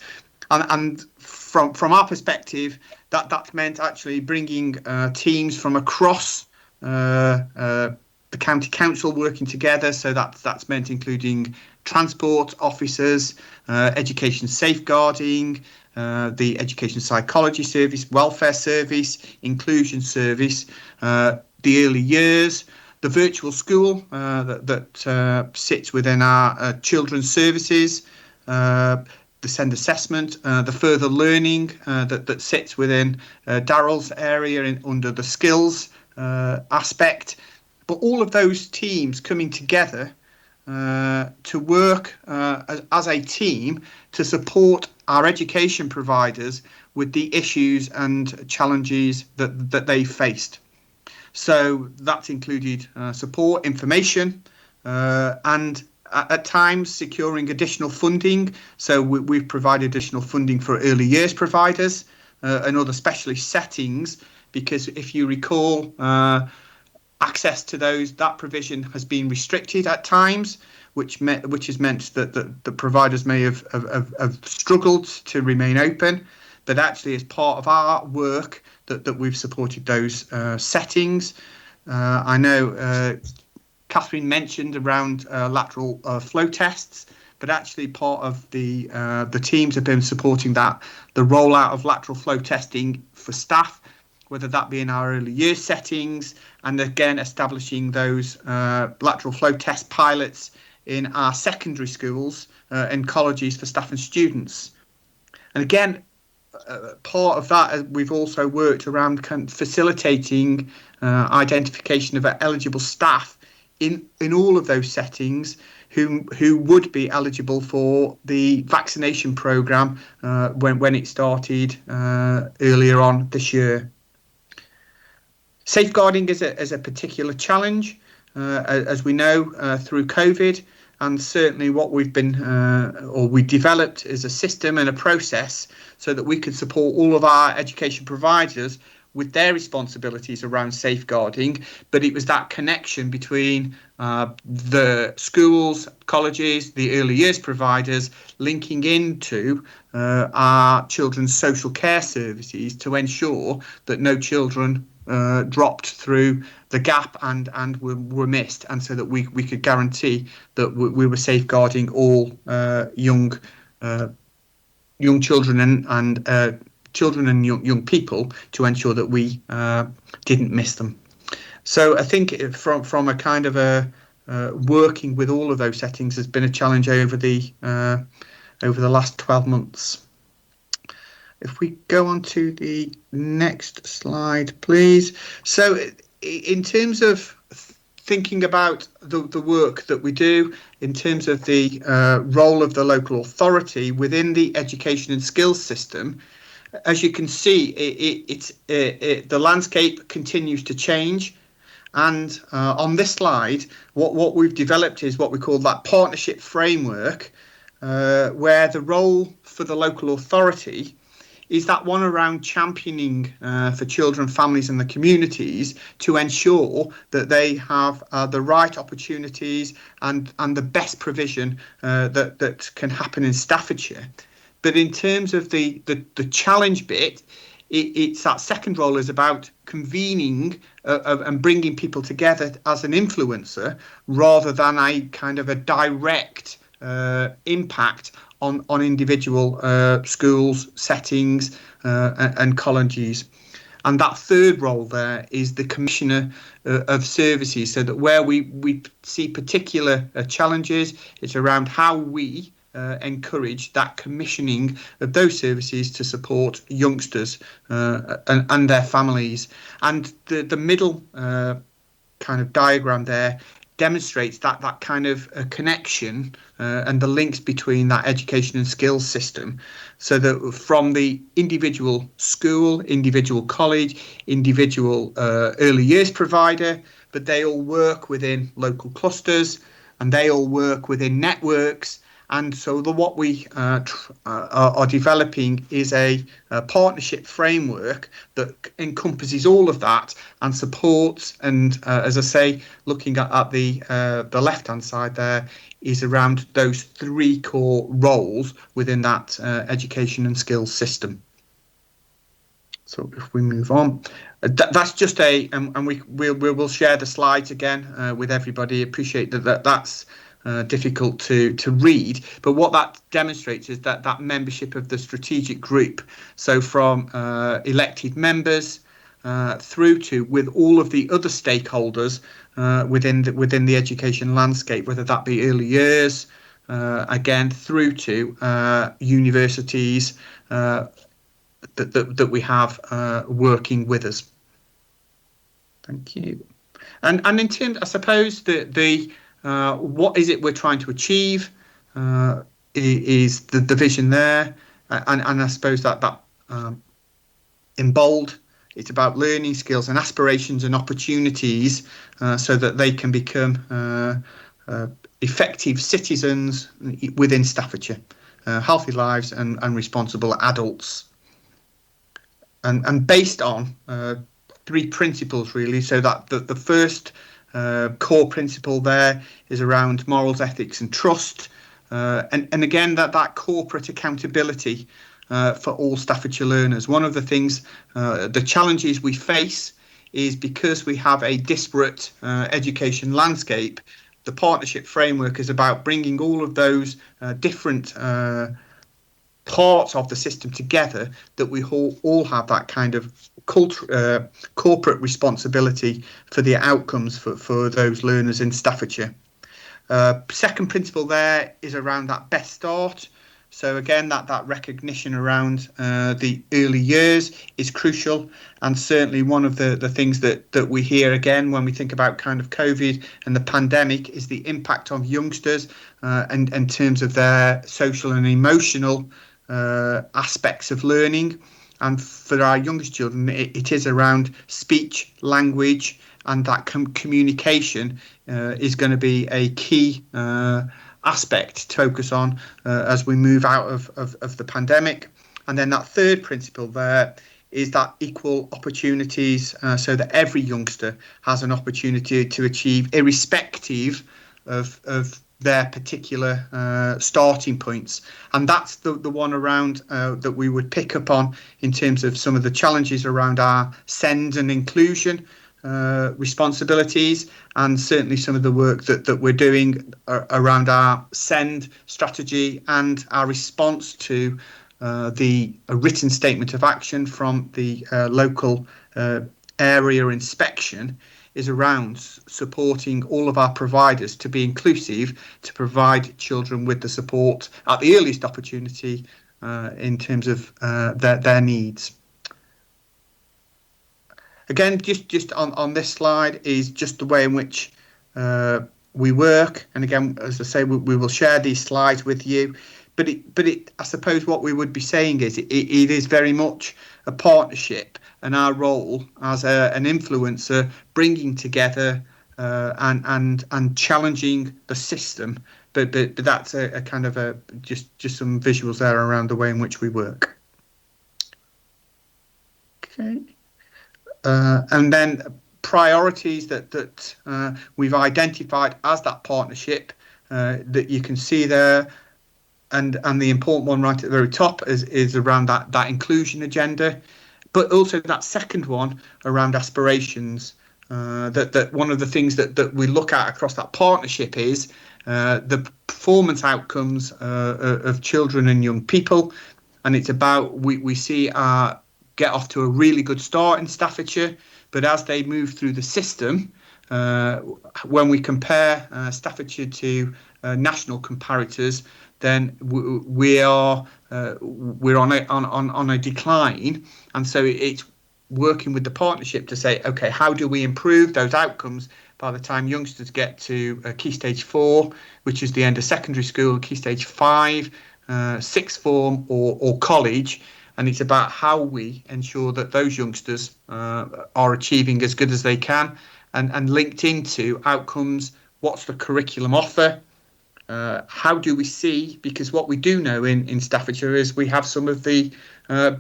And from our perspective, that's meant actually bringing teams from across the county council working together. So that's meant including transport officers, education safeguarding, the education psychology service, welfare service, inclusion service, the early years, the virtual school that sits within our children's services, the SEND assessment, the further learning that sits within Daryl's area under the skills aspect. But all of those teams coming together to work as a team to support our education providers with the issues and challenges that they faced. So that's included support, information, and at times securing additional funding. So we've provided additional funding for early years providers and other specialist settings, because if you recall, access to that provision has been restricted at times, which has meant that the providers may have struggled to remain open. But actually, as part of our work, that we've supported those settings. I know Catherine mentioned around lateral flow tests, but actually part of the teams have been supporting the rollout of lateral flow testing for staff, whether that be in our early years settings, and again establishing those lateral flow test pilots in our secondary schools and colleges for staff and students. And again, part of that, we've also worked around facilitating identification of eligible staff in all of those settings who would be eligible for the vaccination programme when it started earlier on this year. Safeguarding is a particular challenge, as we know, through COVID. And certainly what we developed is a system and a process so that we could support all of our education providers with their responsibilities around safeguarding. But it was that connection between the schools, colleges, the early years providers linking into our children's social care services to ensure that no children dropped through the gap and were missed, and so that we could guarantee that we were safeguarding all young children and children and young people to ensure that we didn't miss them. So I think from a kind of working with all of those settings has been a challenge over the last 12 months. If we go on to the next slide, please. So in terms of thinking about the work that we do, in terms of the role of the local authority within the education and skills system, as you can see, the landscape continues to change. And on this slide, what we've developed is what we call that partnership framework, where the role for the local authority is that one around championing for children, families and the communities to ensure that they have the right opportunities and the best provision that can happen in Staffordshire. But in terms of the challenge bit, it's that second role is about convening and bringing people together as an influencer rather than a kind of a direct impact on individual schools, settings and colleges. And that third role there is the commissioner of services, so that where we see particular challenges, it's around how we encourage that commissioning of those services to support youngsters and their families. And the middle kind of diagram there demonstrates that kind of connection and the links between that education and skills system, so that from the individual school, individual college, individual early years provider, but they all work within local clusters and they all work within networks. And so what we are developing is a partnership framework that encompasses all of that and supports. And as I say, looking at the left-hand side there is around those three core roles within that education and skills system. So if we move on, that's just and we'll share the slides again with everybody. Appreciate that's difficult to read, but what that demonstrates is that membership of the strategic group, so from elected members through to with all of the other stakeholders within the education landscape, whether that be early years, again through to universities that we have working with us. Thank you. And in terms, I suppose the what is it we're trying to achieve is the vision there, and I suppose that in bold, it's about learning skills and aspirations and opportunities so that they can become effective citizens within Staffordshire, healthy lives and responsible adults. And based on 3 principles really, so that the first core principle there is around morals, ethics and trust, and again that corporate accountability for all Staffordshire learners. One of the things, the challenges we face is because we have a disparate education landscape. The partnership framework is about bringing all of those different parts of the system together, that we all have that kind of corporate responsibility for the outcomes for those learners in Staffordshire. Second principle there is around that best start. So again, that recognition around the early years is crucial, and certainly one of the things that we hear again when we think about kind of COVID and the pandemic is the impact of youngsters and in terms of their social and emotional aspects of learning. And for our youngest children, it is around speech, language, and that communication is going to be a key aspect to focus on as we move out of the pandemic. And then that third principle there is that equal opportunities, so that every youngster has an opportunity to achieve, irrespective of their particular starting points. And that's the one around that we would pick up on in terms of some of the challenges around our SEND and inclusion responsibilities, and certainly some of the work that we're doing around our SEND strategy and our response to the written statement of action from the local area inspection is around supporting all of our providers to be inclusive, to provide children with the support at the earliest opportunity in terms of their needs. Again, just on this slide is just the way in which we work. And again, as I say, we will share these slides with you. But I suppose what we would be saying is it is very much a partnership, and our role as an influencer, bringing together and challenging the system. But that's a kind of just some visuals there around the way in which we work. Okay. And then priorities that we've identified as that partnership that you can see there, and the important one right at the very top is around that inclusion agenda, but also that second one around aspirations. That one of the things that we look at across that partnership is the performance outcomes of children and young people, and it's about we see our get off to a really good start in Staffordshire, but as they move through the system, when we compare Staffordshire to national comparators, then we're on a decline, and so it's working with the partnership to say, okay, how do we improve those outcomes by the time youngsters get to Key Stage 4, which is the end of secondary school, Key Stage 5, sixth form or college. And it's about how we ensure that those youngsters are achieving as good as they can, and linked into outcomes. What's the curriculum offer? How do we see? Because what we do know in Staffordshire is we have some of the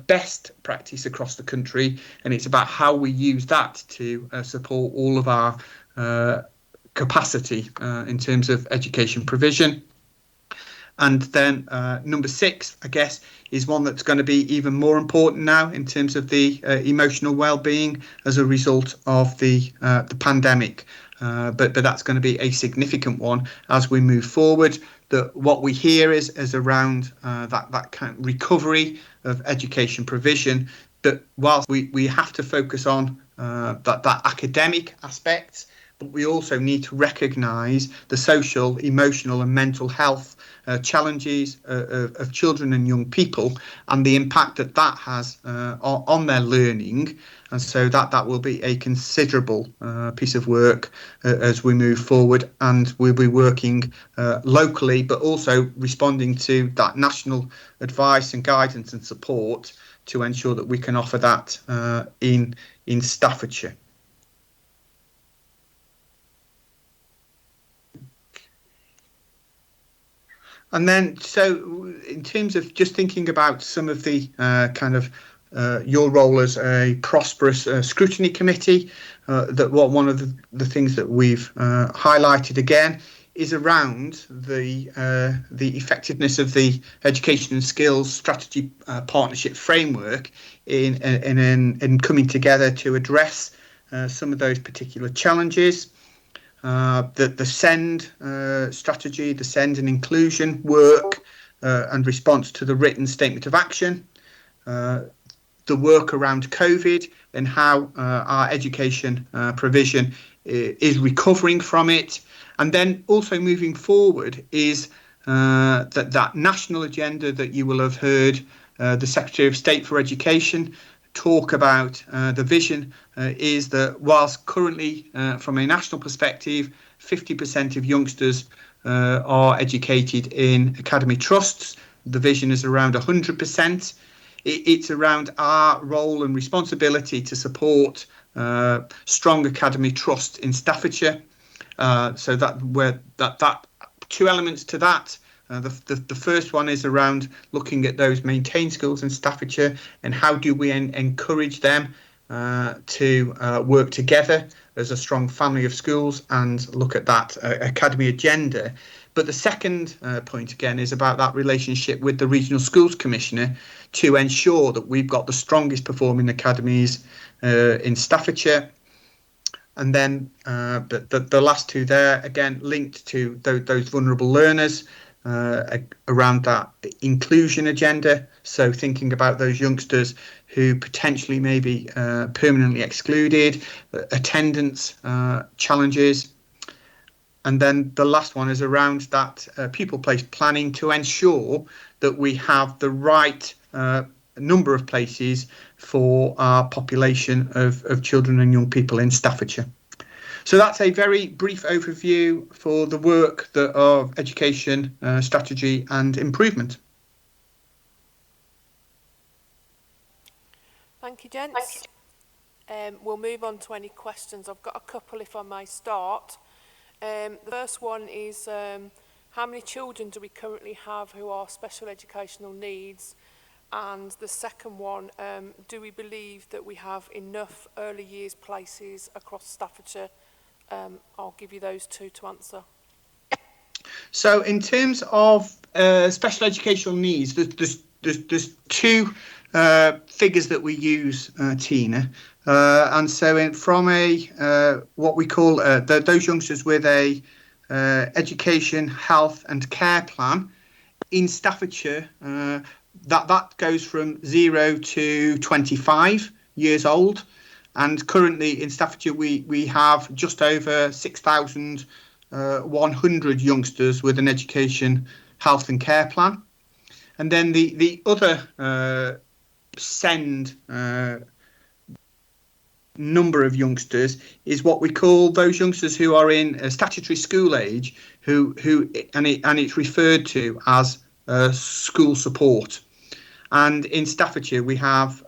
best practice across the country, and it's about how we use that to support all of our capacity in terms of education provision. And then number 6, I guess, is one that's going to be even more important now in terms of the emotional well-being as a result of the pandemic. But that's going to be a significant one as we move forward. That what we hear is around that kind of recovery of education provision. That whilst we have to focus on that academic aspect, but we also need to recognise the social, emotional and mental health challenges of children and young people, and the impact that has on their learning. And so that will be a considerable piece of work as we move forward, and we'll be working locally, but also responding to that national advice and guidance and support to ensure that we can offer that in Staffordshire. And then, so in terms of just thinking about some of the your role as a Prosperous Scrutiny Committee, one of the things that we've highlighted again is around the effectiveness of the Education and Skills Strategy Partnership Framework in coming together to address some of those particular challenges. The SEND strategy, the SEND and inclusion work and response to the written statement of action, the work around COVID and how our education provision is recovering from it. And then also moving forward is that national agenda that you will have heard the Secretary of State for Education talk about. The vision is that whilst currently from a national perspective 50% of youngsters are educated in academy trusts, the vision is around 100%. It's around our role and responsibility to support strong academy trust in Staffordshire. So that two elements to that. The first one is around looking at those maintained schools in Staffordshire and how do we encourage them to work together as a strong family of schools and look at that academy agenda. But the second point again is about that relationship with the Regional Schools Commissioner to ensure that we've got the strongest performing academies in Staffordshire. And then the last two there, again, linked to those vulnerable learners around that inclusion agenda. So thinking about those youngsters who potentially may be permanently excluded, attendance challenges. And then the last one is around that pupil-placed planning to ensure that we have the right number of places for our population of children and young people in Staffordshire. So that's a very brief overview for the work of education, strategy and improvement. Thank you, gents. We'll move on to any questions. I've got a couple if I may start. The first one is how many children do we currently have who are special educational needs? And the second one, do we believe that we have enough early years places across Staffordshire? I'll give you those two to answer. So in terms of special educational needs, there's two figures that we use, Tina. And so from what we call those youngsters with a education, health and care plan in Staffordshire, that goes from 0 to 25 years old. And currently in Staffordshire, we have just over 6,100 youngsters with an education, health and care plan. And then the other SEND number of youngsters is what we call those youngsters who are in statutory school age, and it's referred to as school support. And in Staffordshire, we have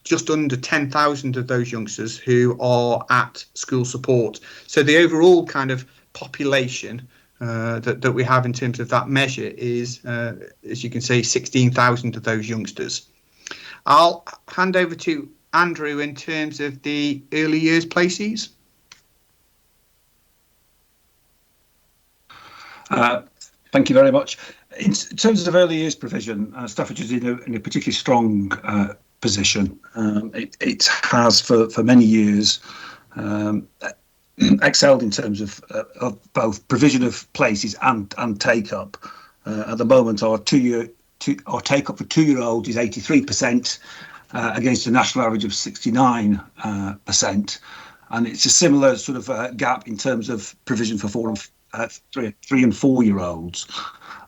just under 10,000 of those youngsters who are at school support. So the overall kind of population that we have in terms of that measure is, as you can see, 16,000 of those youngsters. I'll hand over to Andrew in terms of the early years places. Thank you very much. In terms of early years provision, Staffordshire is in a particularly strong position. It has for many years excelled in terms of both provision of places and take up. At the moment, our take up for 2-year-olds is 83% against a national average of 69%, and it's a similar sort of gap in terms of provision for 3 and 4-year-olds.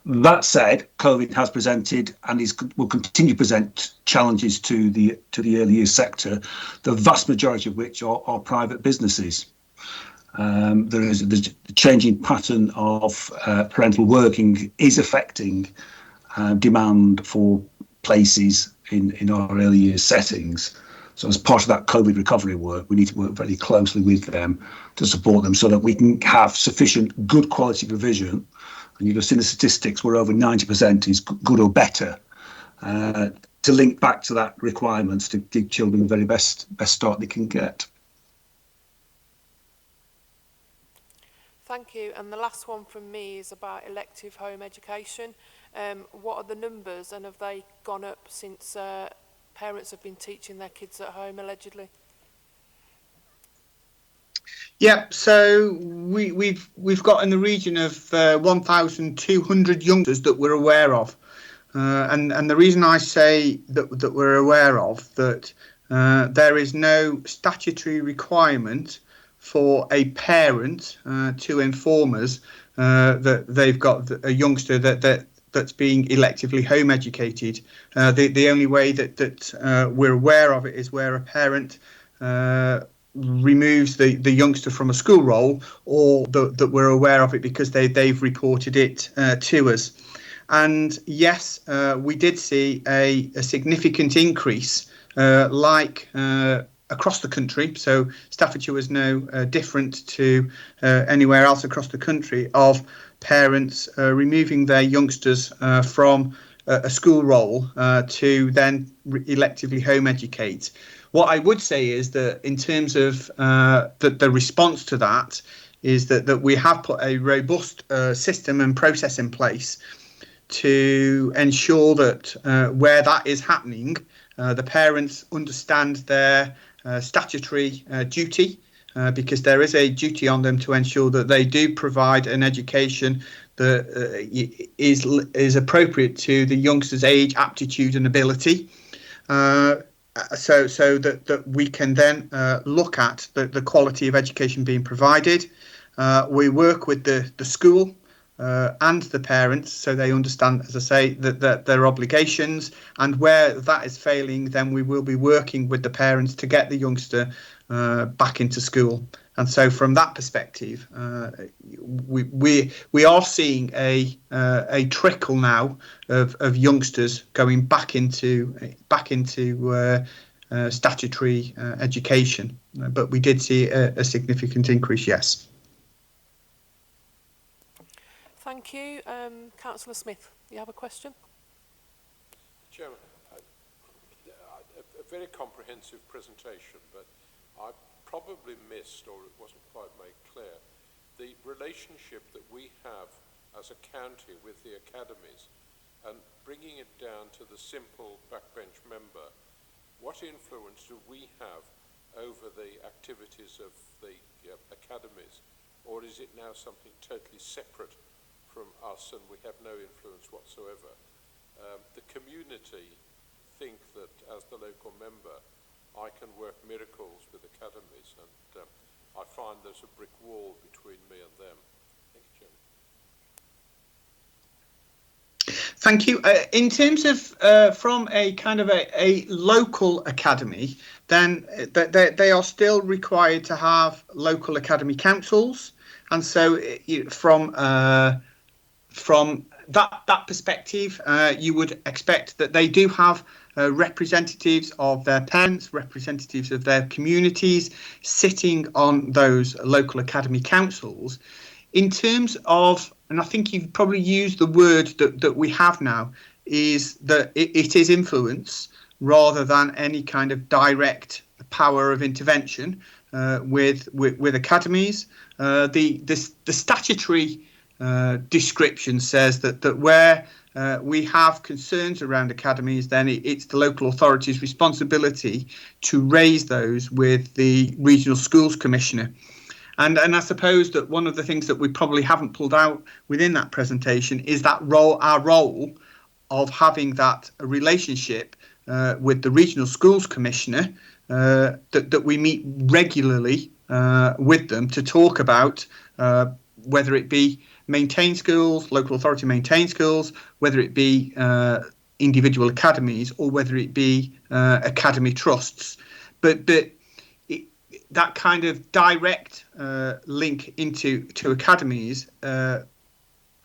That said, COVID has presented and will continue to present challenges to the early years sector, the vast majority of which are private businesses. The changing pattern of parental working is affecting demand for places in our early years settings. So as part of that COVID recovery work, we need to work very closely with them to support them so that we can have sufficient good quality provision and you've seen the statistics where over 90% is good or better, to link back to that requirements to give children the very best start they can get. Thank you. And the last one from me is about elective home education. What are the numbers, and have they gone up since parents have been teaching their kids at home, allegedly? Yeah, so we've got in the region of 1,200 youngsters that we're aware of, and the reason I say that we're aware of that there is no statutory requirement for a parent to inform us that they've got a youngster that's being electively home educated. The only way that we're aware of it is where a parent removes the youngster from a school role, or that we're aware of it because they've reported it to us. And yes, we did see a significant increase, across the country. So Staffordshire was no different to anywhere else across the country, of parents removing their youngsters from a school role to then electively home educate. What I would say is that in terms of the response to that is that we have put a robust system and process in place to ensure that where that is happening, the parents understand their statutory duty, because there is a duty on them to ensure that they do provide an education that is appropriate to the youngster's age, aptitude and ability. So that we can then look at the quality of education being provided. We work with the school and the parents, so they understand, as I say, that their obligations, and where that is failing, then we will be working with the parents to get the youngster back into school. And so from that perspective, we are seeing a trickle now of youngsters going back into statutory education, but we did see a significant increase, yes. Thank you. Councillor Smith, you have a question? Chairman, a very comprehensive presentation, but I probably missed, or it wasn't quite made clear, the relationship that we have as a county with the academies, and bringing it down to the simple backbench member. What influence do we have over the activities of the academies, or is it now something totally separate from us and we have no influence whatsoever? The community think that as the local member I can work miracles with academies, and I find there's a brick wall between me and them. Thank you, Chairman. Thank you. In terms of from a kind of a local academy, then they are still required to have local academy councils, and so from that perspective, you would expect that they do have representatives of their parents, representatives of their communities sitting on those local academy councils. In terms of, and I think you've probably used the word that we have now, is that it is influence rather than any kind of direct power of intervention with academies. The statutory description says that where we have concerns around academies, then it's the local authority's responsibility to raise those with the Regional Schools Commissioner. And I suppose that one of the things that we probably haven't pulled out within that presentation is that our role of having that relationship with the Regional Schools Commissioner, that we meet regularly with them to talk about whether it be maintained schools, local authority maintained schools, whether it be individual academies, or whether it be academy trusts. But that kind of direct link into academies,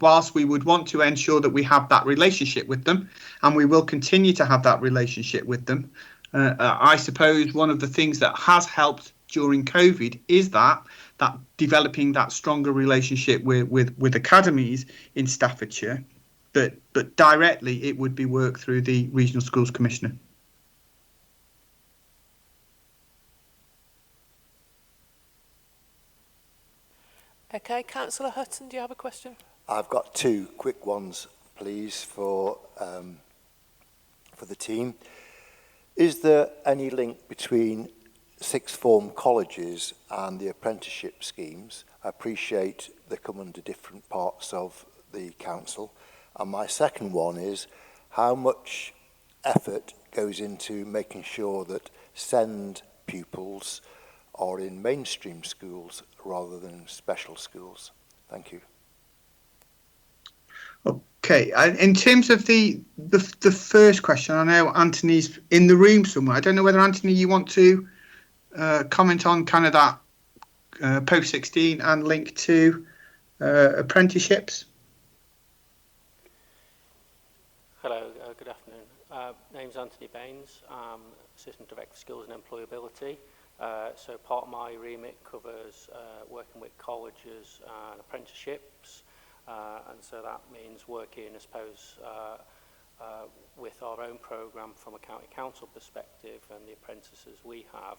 whilst we would want to ensure that we have that relationship with them, and we will continue to have that relationship with them, I suppose one of the things that has helped during COVID is that developing that stronger relationship with academies in Staffordshire, but directly it would be worked through the Regional Schools Commissioner. Okay, Councillor Hutton, do you have a question? I've got two quick ones, please, for the team. Is there any link between sixth form colleges and the apprenticeship schemes? I appreciate they come under different parts of the council. And my second one is, how much effort goes into making sure that SEND pupils are in mainstream schools rather than special schools? Thank you. Okay, in terms of the first question, I know Anthony's in the room somewhere. I don't know whether, Anthony, you want to comment on kind of that post-16 and link to apprenticeships. Hello, good afternoon. Name's Anthony Baines. I'm Assistant Director Skills and Employability. So part of my remit covers working with colleges and apprenticeships. And so that means working, I suppose, with our own programme from a county council perspective and the apprentices we have,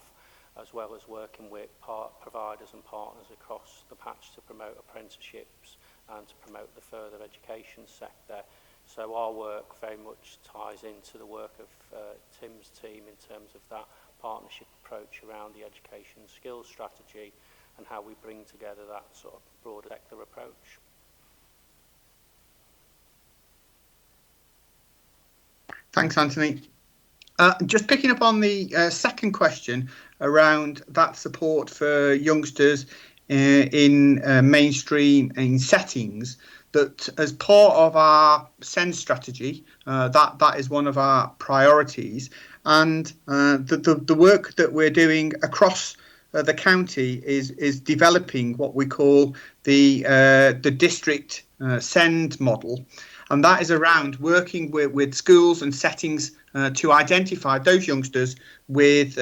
as well as working with providers and partners across the patch to promote apprenticeships and to promote the further education sector. So our work very much ties into the work of Tim's team in terms of that partnership approach around the education skills strategy and how we bring together that sort of broader sector approach. Thanks, Anthony. Just picking up on the second question around that support for youngsters in mainstream settings, that as part of our SEND strategy, that is one of our priorities. And the work that we're doing across the county is developing what we call the district SEND model. And that is around working with schools and settings to identify those youngsters with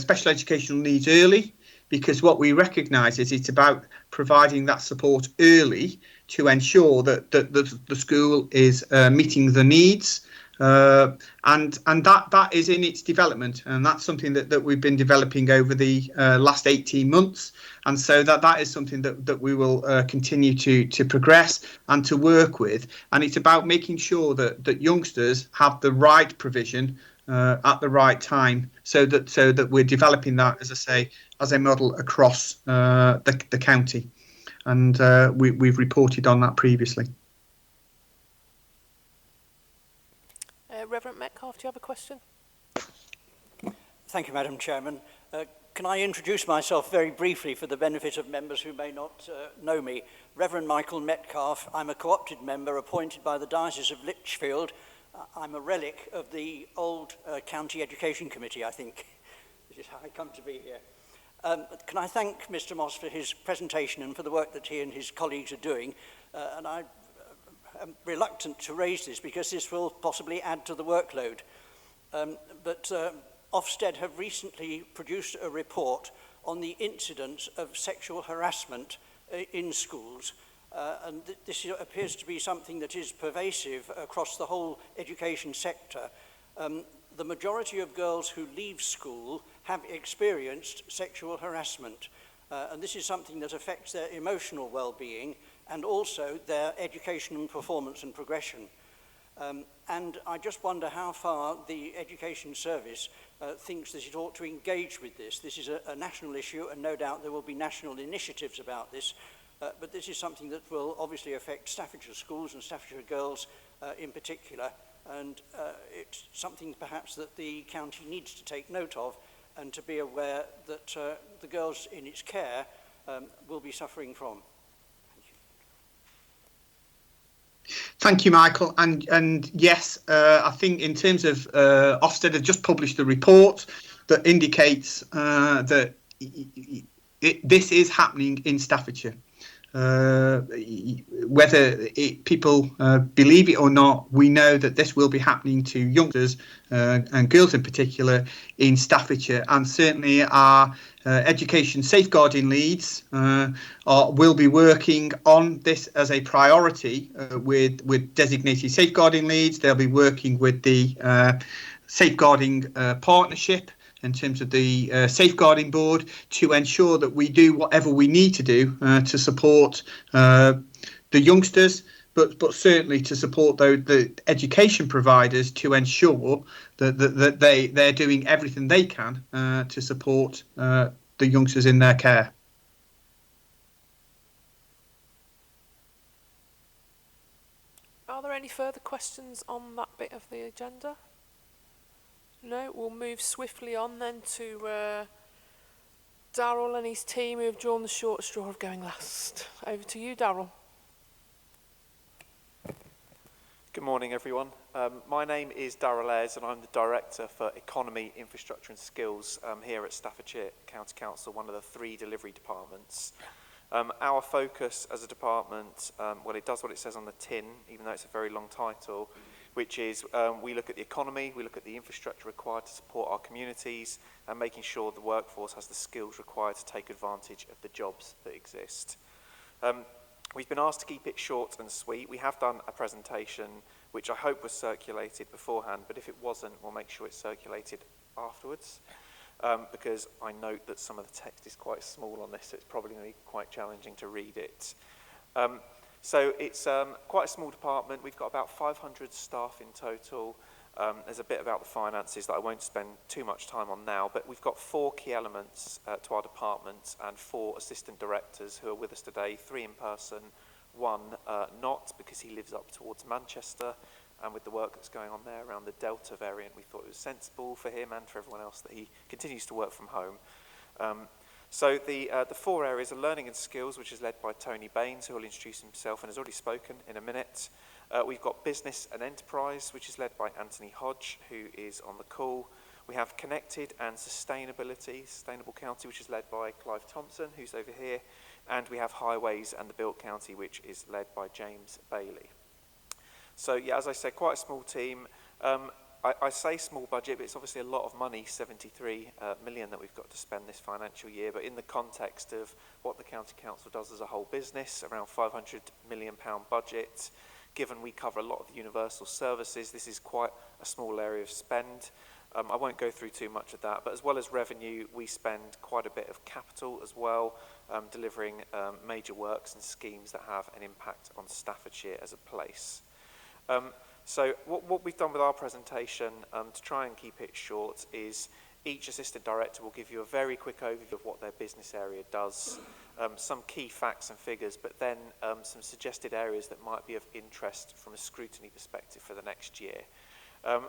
special educational needs early, because what we recognise is it's about providing that support early to ensure that the school is meeting the needs. And that is in its development, and that's something that we've been developing over the last 18 months, and so that is something that we will continue to progress and to work with. And it's about making sure that youngsters have the right provision at the right time, so that we're developing that, as I say, as a model across the county, and we've reported on that previously. Reverend Metcalfe, do you have a question? Thank you, Madam Chairman. Can I introduce myself very briefly for the benefit of members who may not know me? Reverend Michael Metcalfe. I'm a co-opted member appointed by the Diocese of Lichfield. I'm a relic of the old County Education Committee, I think. This is how I come to be here. Can I thank Mr. Moss for his presentation and for the work that he and his colleagues are doing? And I'm reluctant to raise this because this will possibly add to the workload. But Ofsted have recently produced a report on the incidence of sexual harassment in schools. And this appears to be something that is pervasive across the whole education sector. The majority of girls who leave school have experienced sexual harassment. And this is something that affects their emotional well-being and also their education and performance and progression. And I just wonder how far the Education Service thinks that it ought to engage with this. This is a national issue, and no doubt there will be national initiatives about this, but this is something that will obviously affect Staffordshire schools and Staffordshire girls in particular, and it's something perhaps that the county needs to take note of and to be aware that the girls in its care will be suffering from. Thank you, Michael. And yes, I think in terms of Ofsted have just published a report that indicates that this is happening in Staffordshire. whether people believe it or not, we know that this will be happening to youngsters and girls in particular in Staffordshire, and certainly our education safeguarding leads will be working on this as a priority with designated safeguarding leads. They'll be working with the safeguarding partnership in terms of the safeguarding board to ensure that we do whatever we need to do to support the youngsters, but certainly to support the education providers to ensure that they're doing everything they can to support the youngsters in their care. Are there any further questions on that bit of the agenda? No, we'll move swiftly on then to Darryl and his team who have drawn the short straw of going last. Over to you, Darryl. Good morning, everyone. My name is Darryl Ayres and I'm the Director for Economy, Infrastructure and Skills here at Staffordshire County Council, one of the 3 delivery departments. Our focus as a department, well, it does what it says on the tin, even though it's a very long title, which is we look at the economy, we look at the infrastructure required to support our communities and making sure the workforce has the skills required to take advantage of the jobs that exist. We've been asked to keep it short and sweet. We have done a presentation which I hope was circulated beforehand, but if it wasn't, we'll make sure it's circulated afterwards because I note that some of the text is quite small on this, so it's probably going to be quite challenging to read it. So it's quite a small department. We've got about 500 staff in total. There's a bit about the finances that I won't spend too much time on now, but we've got 4 key elements to our department and 4 assistant directors who are with us today, 3 in person, 1 not, because he lives up towards Manchester, and with the work that's going on there around the Delta variant, we thought it was sensible for him and for everyone else that he continues to work from home. So the 4 areas are learning and skills, which is led by Tony Baines, who will introduce himself and has already spoken in a minute. We've got business and enterprise, which is led by Anthony Hodge, who is on the call. We have connected and sustainability, Sustainable County, which is led by Clive Thompson, who's over here. And we have highways and the Built County, which is led by James Bailey. So yeah, as I said, quite a small team. I say small budget, but it's obviously a lot of money, 73 million that we've got to spend this financial year. But in the context of what the County Council does as a whole business, around £500 million budget, given we cover a lot of the universal services, this is quite a small area of spend. I won't go through too much of that, but as well as revenue, we spend quite a bit of capital as well, delivering major works and schemes that have an impact on Staffordshire as a place. So what we've done with our presentation, to try and keep it short, is each assistant director will give you a very quick overview of what their business area does, some key facts and figures, but then some suggested areas that might be of interest from a scrutiny perspective for the next year.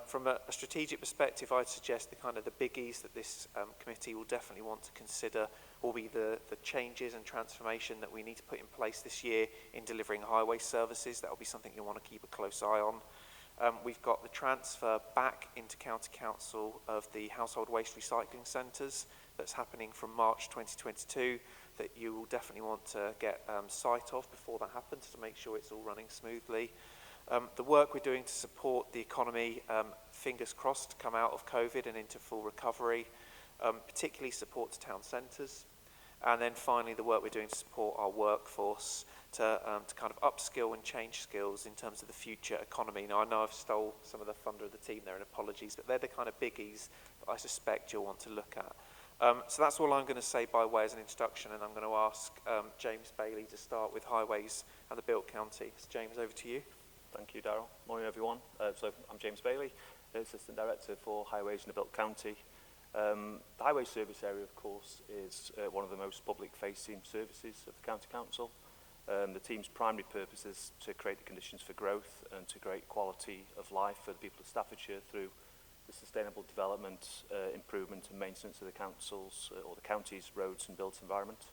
From a strategic perspective, I'd suggest the kind of the biggies that this committee will definitely want to consider will be the changes and transformation that we need to put in place this year in delivering highway services. That will be something you'll want to keep a close eye on. We've got the transfer back into County Council of the household waste recycling centres that's happening from March 2022 that you will definitely want to get sight of before that happens to make sure it's all running smoothly. The work we're doing to support the economy, fingers crossed, to come out of COVID and into full recovery, particularly support to town centres. And then finally, the work we're doing to support our workforce to kind of upskill and change skills in terms of the future economy. Now, I know I've stole some of the thunder of the team there, and apologies, but they're the kind of biggies that I suspect you'll want to look at. So that's all I'm going to say by way as an introduction, and I'm going to ask James Bailey to start with highways and the Built County. So James, over to you. Thank you, Darryl. Morning, everyone. So I'm James Bailey, Assistant Director for Highways in the Built County. The Highway Service Area, of course, is one of the most public-facing services of the County Council. The team's primary purpose is to create the conditions for growth and to create quality of life for the people of Staffordshire through the sustainable development, improvement and maintenance of the council's or the county's roads and built environment.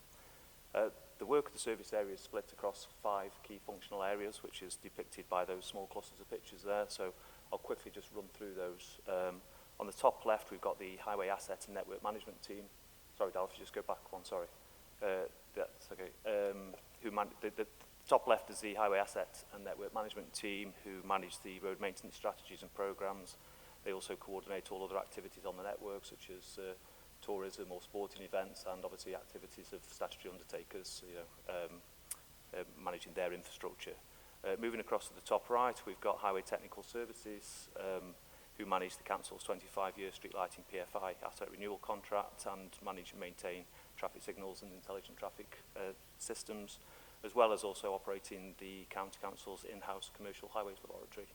The work of the service area is split across 5 key functional areas, which is depicted by those small clusters of pictures there. So I'll quickly just run through those. On the top left, we've got the Highway Asset and Network Management team. Sorry, Dal, if you just go back one, sorry. That's okay. Who the top left is the highway asset and network management team who manage the road maintenance strategies and programs. They also coordinate all other activities on the network, such as tourism or sporting events, and obviously activities of statutory undertakers, managing their infrastructure. Moving across to the top right, we've got Highway Technical Services, who manage the Council's 25-year street lighting PFI asset renewal contract and manage and maintain traffic signals and intelligent traffic systems, as well as also operating the County Council's in-house commercial highways laboratory.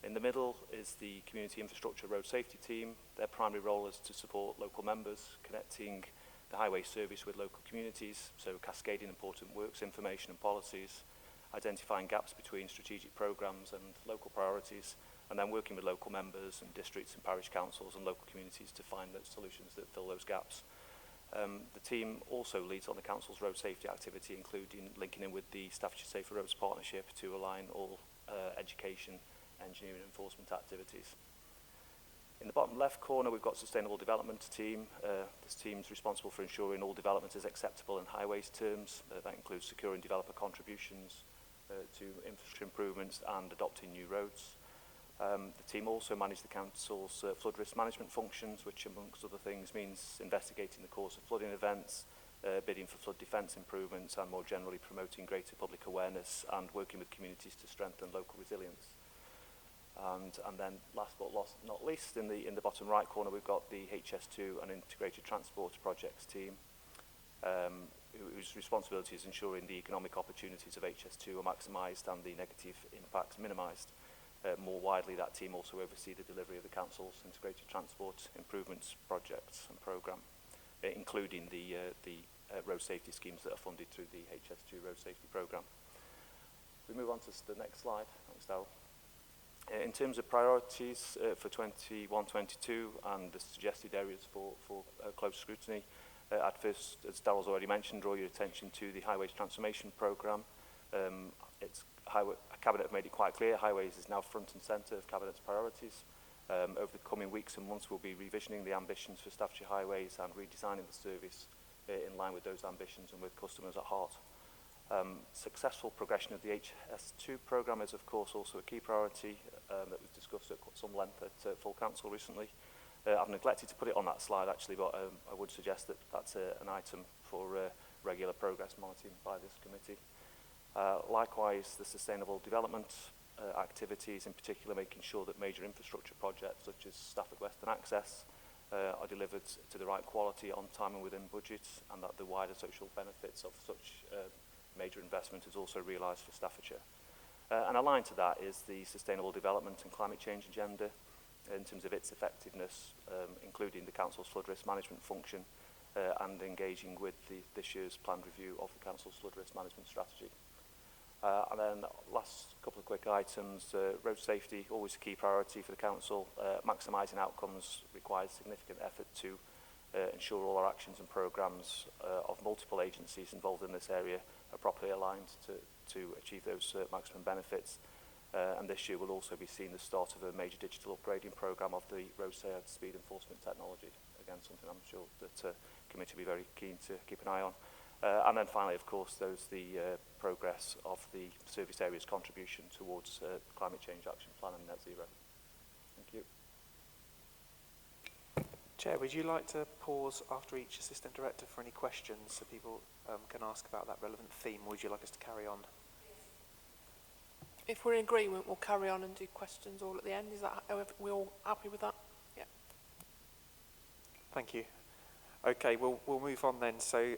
In the middle is the Community Infrastructure Road Safety Team. Their primary role is to support local members, connecting the highway service with local communities, so cascading important works, information and policies, identifying gaps between strategic programmes and local priorities, and then working with local members and districts and parish councils and local communities to find those solutions that fill those gaps. The team also leads on the Council's road safety activity, including linking in with the Staffordshire Safer Roads Partnership to align all education, engineering and enforcement activities. In the bottom left corner, we've got Sustainable Development team. This team's responsible for ensuring all development is acceptable in highways terms. That includes securing developer contributions to infrastructure improvements and adopting new roads. The team also manage the Council's flood risk management functions, which amongst other things means investigating the cause of flooding events, bidding for flood defence improvements, and more generally promoting greater public awareness and working with communities to strengthen local resilience. And then last but not least, in the bottom right corner, we've got the HS2 and Integrated Transport Projects team, whose responsibility is ensuring the economic opportunities of HS2 are maximised and the negative impacts minimised. More widely, that team also oversee the delivery of the Council's Integrated Transport Improvements projects and programme, including the road safety schemes that are funded through the HS2 Road Safety Programme. We move on to the next slide. Thanks, Darryl. In terms of priorities for 21-22 and the suggested areas for close scrutiny, I'd first, as Darryl's already mentioned, draw your attention to the Highways Transformation Programme. Cabinet have made it quite clear highways is now front and centre of Cabinet's priorities. Over the coming weeks and months, we'll be revisioning the ambitions for Staffordshire Highways and redesigning the service in line with those ambitions and with customers at heart. Successful progression of the HS2 programme is of course also a key priority that was discussed at some length at full council recently. I've neglected to put it on that slide actually, but I would suggest that that's an item for regular progress monitoring by this committee. Likewise, the sustainable development activities, in particular making sure that major infrastructure projects such as Stafford Western Access are delivered to the right quality, on time and within budgets, and that the wider social benefits of such major investment is also realised for Staffordshire. And aligned to that is the sustainable development and climate change agenda in terms of its effectiveness, including the Council's flood risk management function and engaging with this year's planned review of the Council's flood risk management strategy. And then last couple of quick items, road safety, always a key priority for the Council. Maximising outcomes requires significant effort to ensure all our actions and programmes of multiple agencies involved in this area are properly aligned to achieve those maximum benefits. And this year will also be seeing the start of a major digital upgrading programme of the roadside speed enforcement technology. Again, something I'm sure that the committee will be very keen to keep an eye on. And then finally, of course, there's the progress of the service area's contribution towards climate change action plan and net zero. Thank you. Chair, would you like to pause after each Assistant Director for any questions so people can ask about that relevant theme, or would you like us to carry on? If we're in agreement, we'll carry on and do questions all at the end. Is that, are we all happy with that? Yeah. Thank you. Okay, we'll move on then. So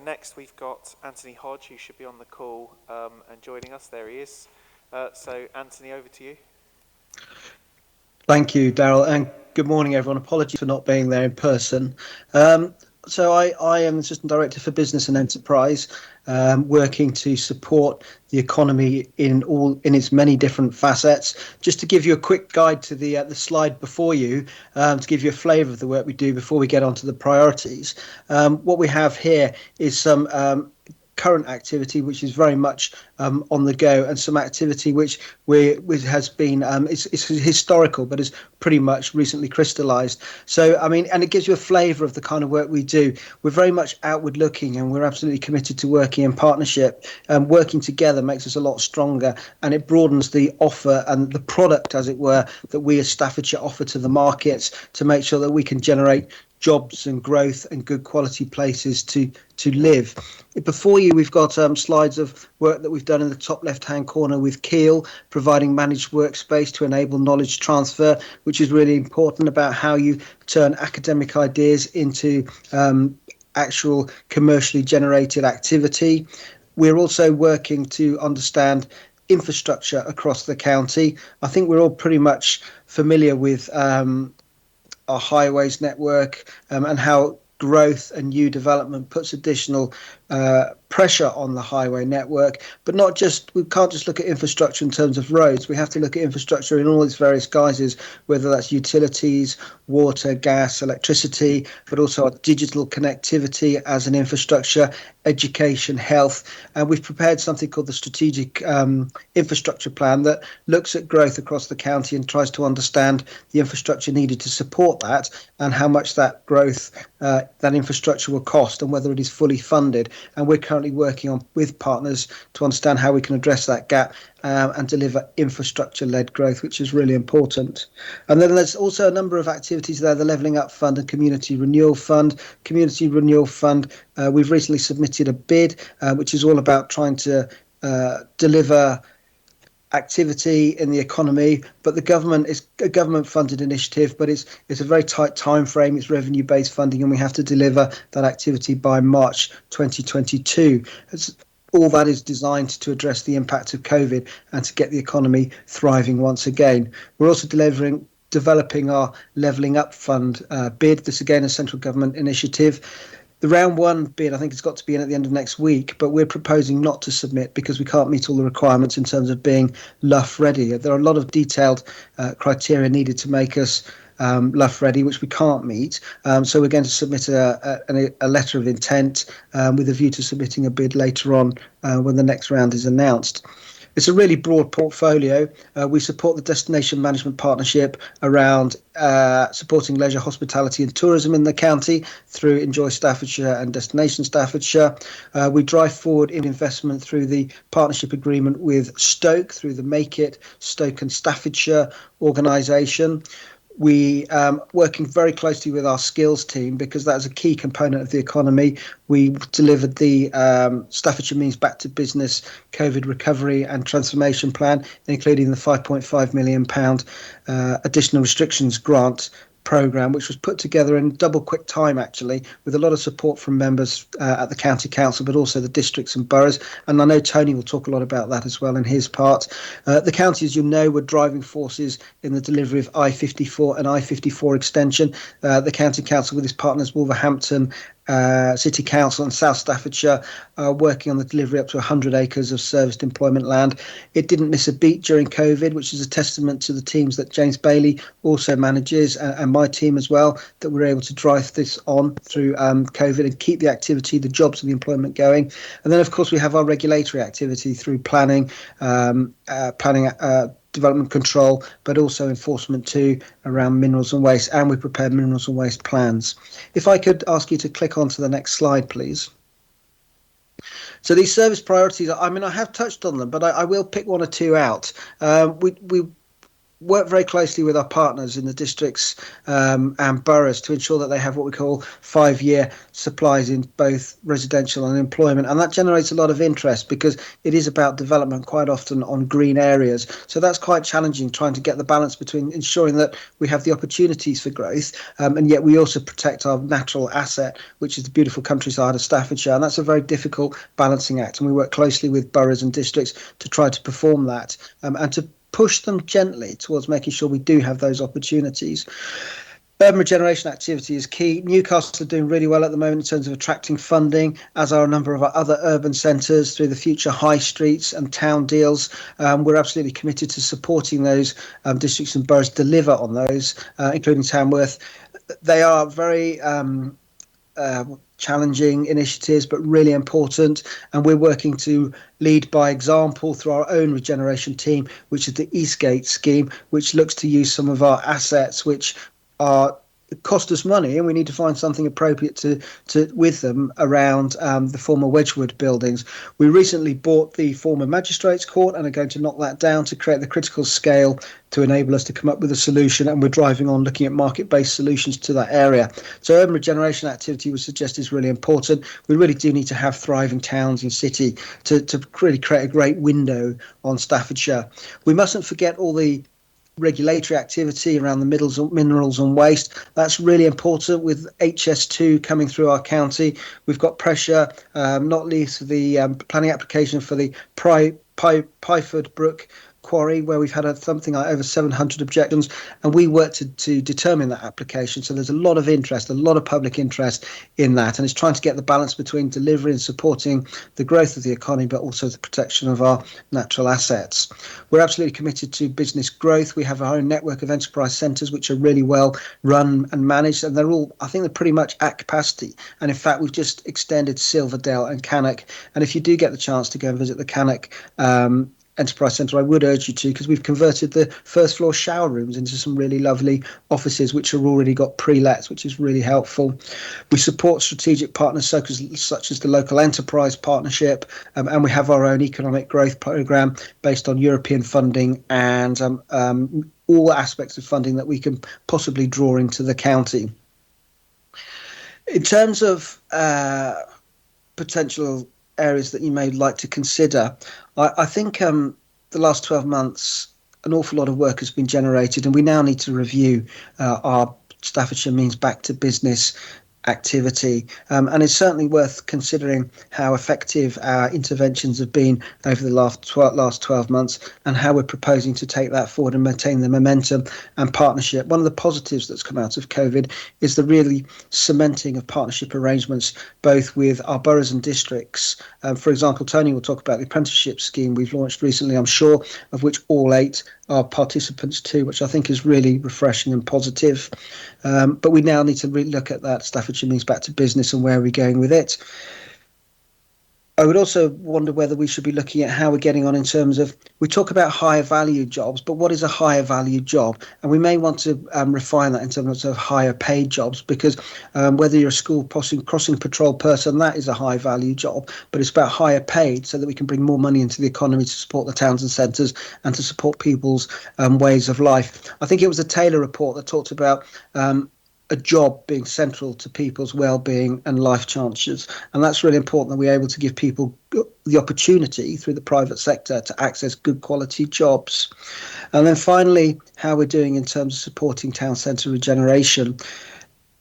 next we've got Anthony Hodge, who should be on the call and joining us. There he is. So Anthony, over to you. Thank you, Darryl, and good morning, everyone. Apologies for not being there in person. So I am Assistant Director for Business and Enterprise, working to support the economy in its many different facets. Just to give you a quick guide to the slide before you, to give you a flavour of the work we do before we get on to the priorities. What we have here is some current activity which is very much on the go, and some activity which has been it's historical but has pretty much recently crystallised. So, I mean, and it gives you a flavour of the kind of work we do. We're very much outward looking, and we're absolutely committed to working in partnership. Working together makes us a lot stronger, and it broadens the offer and the product, as it were, that we as Staffordshire offer to the markets to make sure that we can generate jobs and growth and good quality places to live. Before you, we've got slides of work that we've done in the top left-hand corner with Keel, providing managed workspace to enable knowledge transfer, which is really important about how you turn academic ideas into actual commercially generated activity. We're also working to understand infrastructure across the county. I think we're all pretty much familiar with our highways network and how growth and new development puts additional pressure on the highway network, but not just, we can't just look at infrastructure in terms of roads. We have to look at infrastructure in all its various guises, whether that's utilities, water, gas, electricity, but also our digital connectivity as an infrastructure, education, health. And we've prepared something called the Strategic Infrastructure Plan that looks at growth across the county and tries to understand the infrastructure needed to support that and how much that growth, that infrastructure will cost and whether it is fully funded. And we're currently working on with partners to understand how we can address that gap and deliver infrastructure-led growth, which is really important. And then there's also a number of activities there, the Levelling Up Fund and Community Renewal Fund. Community Renewal Fund, we've recently submitted a bid, which is all about trying to deliver activity in the economy, but the government is a government funded initiative, but it's a very tight time frame. It's revenue based funding, and we have to deliver that activity by March 2022. All that is designed to address the impact of COVID and to get the economy thriving once again. We're also developing our Levelling Up Fund bid. This again a central government initiative. The round one bid, I think it's got to be in at the end of next week, but we're proposing not to submit because we can't meet all the requirements in terms of being LUF ready. There are a lot of detailed criteria needed to make us LUF ready, which we can't meet. So we're going to submit a letter of intent with a view to submitting a bid later on when the next round is announced. It's a really broad portfolio. We support the Destination Management Partnership around supporting leisure, hospitality and tourism in the county through Enjoy Staffordshire and Destination Staffordshire. We drive forward in investment through the partnership agreement with Stoke through the Make It Stoke and Staffordshire organisation. We working very closely with our skills team because that's a key component of the economy. We delivered the Staffordshire Means Back to Business COVID Recovery and Transformation Plan, including the £5.5 million additional restrictions grant programme, which was put together in double quick time, actually, with a lot of support from members at the county council, but also the districts and boroughs. And I know Tony will talk a lot about that as well in his part. The county, as you know, were driving forces in the delivery of I-54 and I-54 extension. The county council with its partners Wolverhampton, City Council and South Staffordshire working on the delivery up to 100 acres of serviced employment land. It didn't miss a beat during COVID, which is a testament to the teams that James Bailey also manages and my team as well, that we're able to drive this on through COVID and keep the activity, the jobs and the employment going. And then, of course, we have our regulatory activity through planning, development control, but also enforcement too around minerals and waste, and we prepare minerals and waste plans. If I could ask you to click on to the next slide, please. So these service priorities, I mean, I have touched on them, but I will pick one or two out. We work very closely with our partners in the districts and boroughs to ensure that they have what we call 5-year supplies in both residential and employment. And that generates a lot of interest because it is about development quite often on green areas. So that's quite challenging, trying to get the balance between ensuring that we have the opportunities for growth and yet we also protect our natural asset, which is the beautiful countryside of Staffordshire. And that's a very difficult balancing act. And we work closely with boroughs and districts to try to perform that and to push them gently towards making sure we do have those opportunities. Urban regeneration activity is key. Newcastle are doing really well at the moment in terms of attracting funding, as are a number of our other urban centres through the future high streets and town deals. We're absolutely committed to supporting those districts and boroughs deliver on those, including Tamworth. They are very challenging initiatives, but really important. And we're working to lead by example through our own regeneration team, which is the Eastgate scheme, which looks to use some of our assets, which are cost us money, and we need to find something appropriate to with them around the former Wedgwood buildings. We recently bought the former Magistrates Court and are going to knock that down to create the critical scale to enable us to come up with a solution, and we're driving on looking at market-based solutions to that area. So urban regeneration activity, we suggest, is really important. We really do need to have thriving towns and city to really create a great window on Staffordshire. We mustn't forget all the regulatory activity around the minerals and waste. That's really important with HS2 coming through our county. We've got pressure, not least the planning application for the Pyford Brook quarry, where we've had something like over 700 objections, and we worked to determine that application. So there's a lot of interest, a lot of public interest in that, and it's trying to get the balance between delivery and supporting the growth of the economy, but also the protection of our natural assets. We're absolutely committed to business growth. We have our own network of enterprise centres, which are really well run and managed, and I think they're pretty much at capacity. And in fact, we've just extended Silverdale and Cannock. And if you do get the chance to go and visit the Cannock Enterprise Centre, I would urge you to, because we've converted the first floor shower rooms into some really lovely offices which are already got pre-lets, which is really helpful. We support strategic partners such as the Local Enterprise Partnership, and we have our own economic growth programme based on European funding and all aspects of funding that we can possibly draw into the county. In terms of potential areas that you may like to consider, I think the last 12 months, an awful lot of work has been generated, and we now need to review our Staffordshire Means Back to Business activity, and it's certainly worth considering how effective our interventions have been over the last 12 months and how we're proposing to take that forward and maintain the momentum and partnership. One of the positives that's come out of COVID is the really cementing of partnership arrangements both with our boroughs and districts. For example, Tony will talk about the apprenticeship scheme we've launched recently, I'm sure, of which all 8 are participants too, which I think is really refreshing and positive. But we now need to really look at that Staffordshire Means Back to Business and where we're going with it. I would also wonder whether we should be looking at how we're getting on in terms of, we talk about higher value jobs, but what is a higher value job? And we may want to refine that in terms of higher paid jobs, because whether you're a school crossing patrol person, that is a high value job, but it's about higher paid so that we can bring more money into the economy to support the towns and centres and to support people's ways of life. I think it was a Taylor report that talked about a job being central to people's well-being and life chances, and that's really important, that we're able to give people the opportunity through the private sector to access good quality jobs. And then finally, how we're doing in terms of supporting town centre regeneration.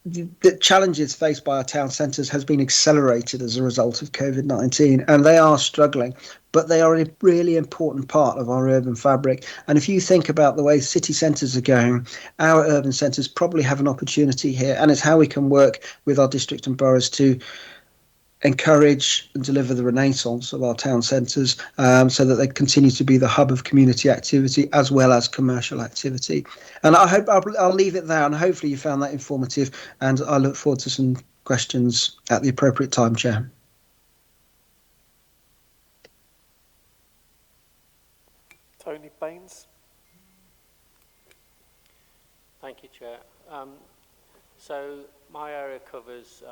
The challenges faced by our town centres has been accelerated as a result of COVID-19, and they are struggling, but they are a really important part of our urban fabric. And if you think about the way city centres are going, our urban centres probably have an opportunity here, and it's how we can work with our district and boroughs to encourage and deliver the renaissance of our town centres, so that they continue to be the hub of community activity as well as commercial activity. And I hope I'll leave it there, and hopefully you found that informative, and I look forward to some questions at the appropriate time, Chair. Tony Baines. Thank you, Chair. So my area covers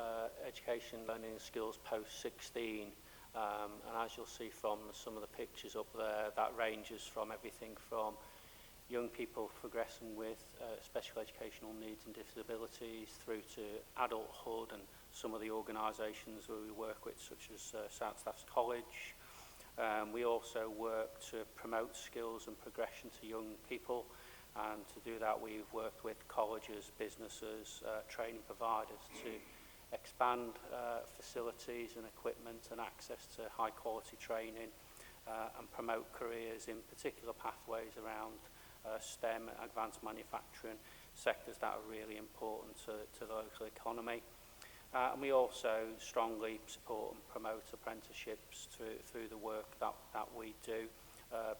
education, learning and skills post-16, and as you'll see from some of the pictures up there, that ranges from everything from young people progressing with special educational needs and disabilities through to adulthood, and some of the organisations where we work with, such as South Staffs College. We also work to promote skills and progression to young people, and to do that we've worked with colleges, businesses, training providers to expand facilities and equipment and access to high quality training, and promote careers in particular pathways around STEM, advanced manufacturing, sectors that are really important to the local economy. And we also strongly support and promote apprenticeships through the work that we do,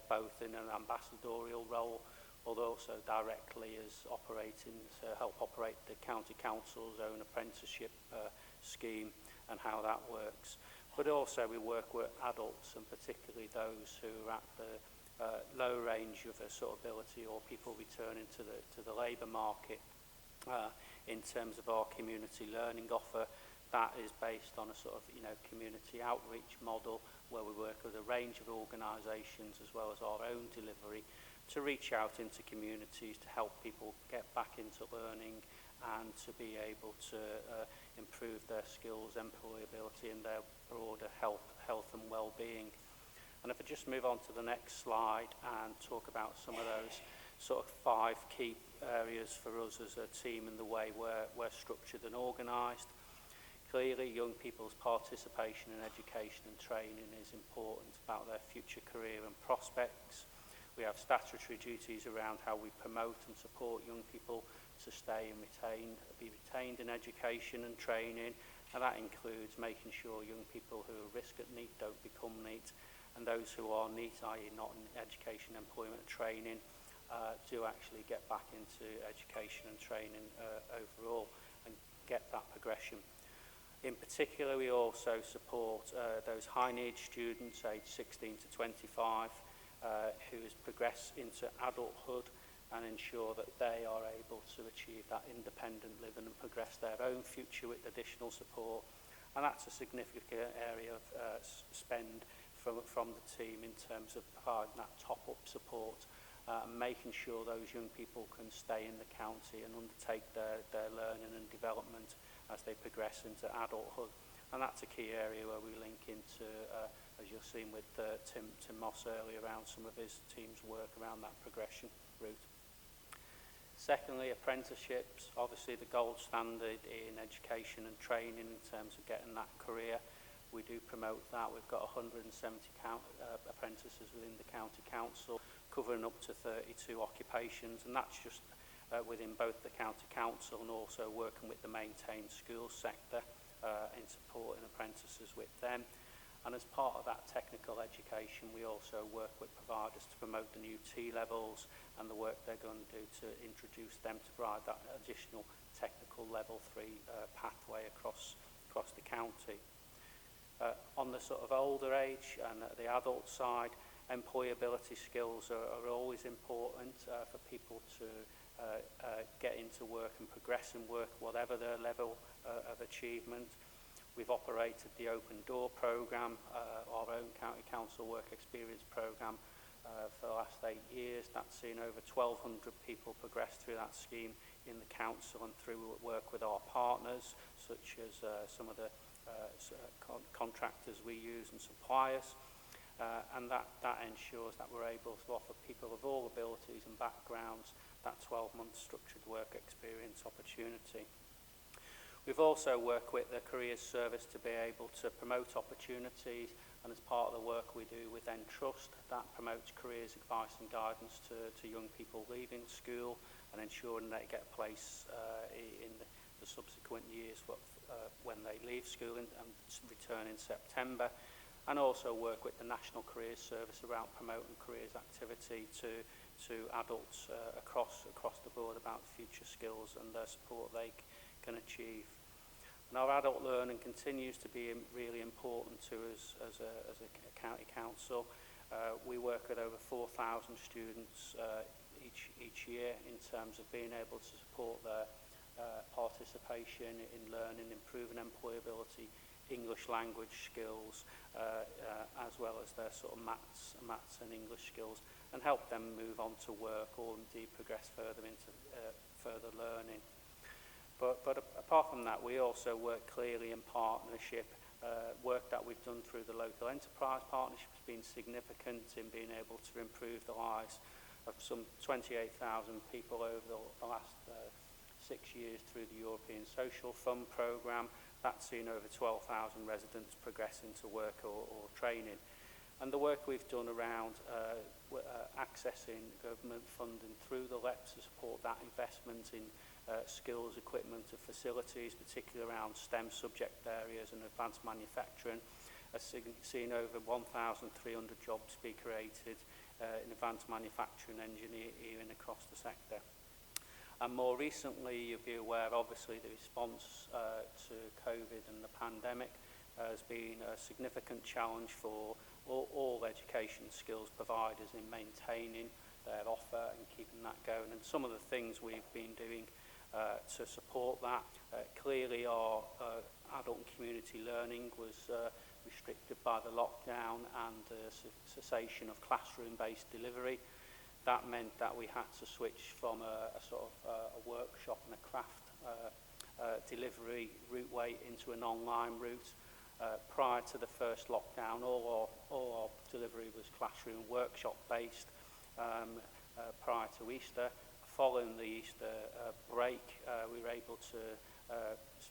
both in an ambassadorial role, but also directly as operating to help operate the County Council's own apprenticeship scheme and how that works. But also we work with adults, and particularly those who are at the low range of sort of ability, or people returning to the labour market. In terms of our community learning offer, that is based on a sort of community outreach model where we work with a range of organisations as well as our own delivery to reach out into communities to help people get back into learning and to be able to improve their skills, employability and their broader health and well-being. And if I just move on to the next slide and talk about some of those sort of 5 key areas for us as a team and the way we're structured and organised. Clearly, young people's participation in education and training is important about their future career and prospects. We have statutory duties around how we promote and support young people to stay and be retained in education and training, and that includes making sure young people who are risk at NEET don't become NEET, and those who are NEET, i.e. not in education, employment and training, do actually get back into education and training overall and get that progression. In particular, we also support those high-need students aged 16 to 25 who has progressed into adulthood and ensure that they are able to achieve that independent living and progress their own future with additional support. And that's a significant area of spend from the team in terms of providing that top-up support and making sure those young people can stay in the county and undertake their learning and development as they progress into adulthood. And that's a key area where we link into, as you've seen with Tim Moss earlier, around some of his team's work around that progression route. Secondly, apprenticeships, obviously the gold standard in education and training in terms of getting that career. We do promote that. We've got 170 apprentices within the county council, covering up to 32 occupations, and that's just within both the county council and also working with the maintained schools sector in supporting apprentices with them. And as part of that technical education, we also work with providers to promote the new T-levels and the work they're going to do to introduce them to provide that additional technical level 3 pathway across the county. On the sort of older age and the adult side, employability skills are always important for people to get into work and progress in work, whatever their level of achievement. We've operated the Open Door programme, our own County Council Work Experience programme for the last 8 years. That's seen over 1,200 people progress through that scheme in the council and through work with our partners, such as some of the contractors we use and suppliers. And that ensures that we're able to offer people of all abilities and backgrounds that 12-month structured work experience opportunity. We've also worked with the Careers Service to be able to promote opportunities, and as part of the work we do with Entrust, that promotes careers advice and guidance to young people leaving school and ensuring they get a place in the subsequent years when they leave school and return in September. And also work with the National Careers Service around promoting careers activity to adults across the board about future skills and the support they can achieve. And our adult learning continues to be really important to us as a county council. We work with over 4,000 students each year in terms of being able to support their participation in learning, improving employability, English language skills, as well as their sort of maths and English skills, and help them move on to work or indeed progress further into further learning. But apart from that, we also work clearly in partnership. Work that we've done through the local enterprise partnership has been significant in being able to improve the lives of some 28,000 people over the last 6 years through the European Social Fund programme. That's seen over 12,000 residents progress into work or training. And the work we've done around accessing government funding through the LEPs to support that investment in skills, equipment and facilities, particularly around STEM subject areas and advanced manufacturing, has seen over 1,300 jobs be created in advanced manufacturing engineering across the sector. And more recently, you'll be aware, obviously, the response to COVID and the pandemic has been a significant challenge for all education skills providers in maintaining their offer and keeping that going. And some of the things we've been doing to support that, clearly our adult and community learning was restricted by the lockdown and the cessation of classroom-based delivery. That meant that we had to switch from a sort of a workshop and a craft delivery route way into an online route. Prior to the first lockdown, all our delivery was classroom workshop based prior to Easter. Following the Easter break, we were able to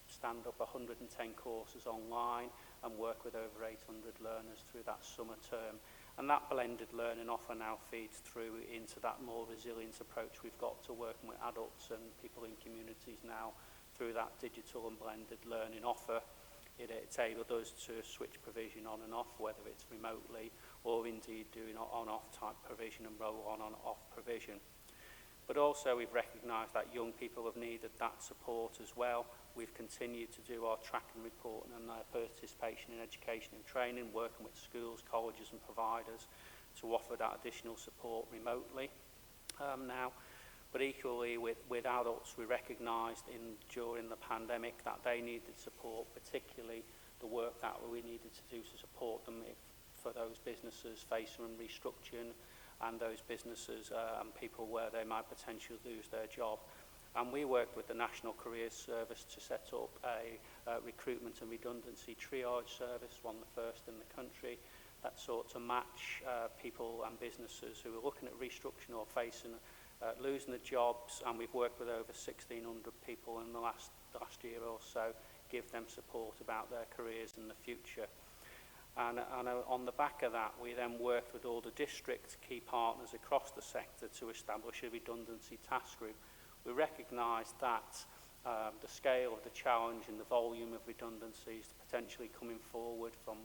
stand up 110 courses online and work with over 800 learners through that summer term. And that blended learning offer now feeds through into that more resilient approach we've got to working with adults and people in communities now through that digital and blended learning offer. It's enabled us to switch provision on and off, whether it's remotely or indeed doing on-off type provision and roll on and off provision. But also we've recognised that young people have needed that support as well. We've continued to do our track and reporting and participation in education and training, working with schools, colleges and providers to offer that additional support remotely now. But equally with adults, we recognised during the pandemic that they needed support, particularly the work that we needed to do to support them for those businesses facing restructuring and those businesses and people where they might potentially lose their job. And we worked with the National Careers Service to set up a recruitment and redundancy triage service, one of the first in the country, that sought to match people and businesses who are looking at restructuring or facing losing their jobs. And we've worked with over 1,600 people in the last year or so, give them support about their careers in the future. And on the back of that, we then worked with all the district key partners across the sector to establish a redundancy task group. We recognised that the scale of the challenge and the volume of redundancies potentially coming forward from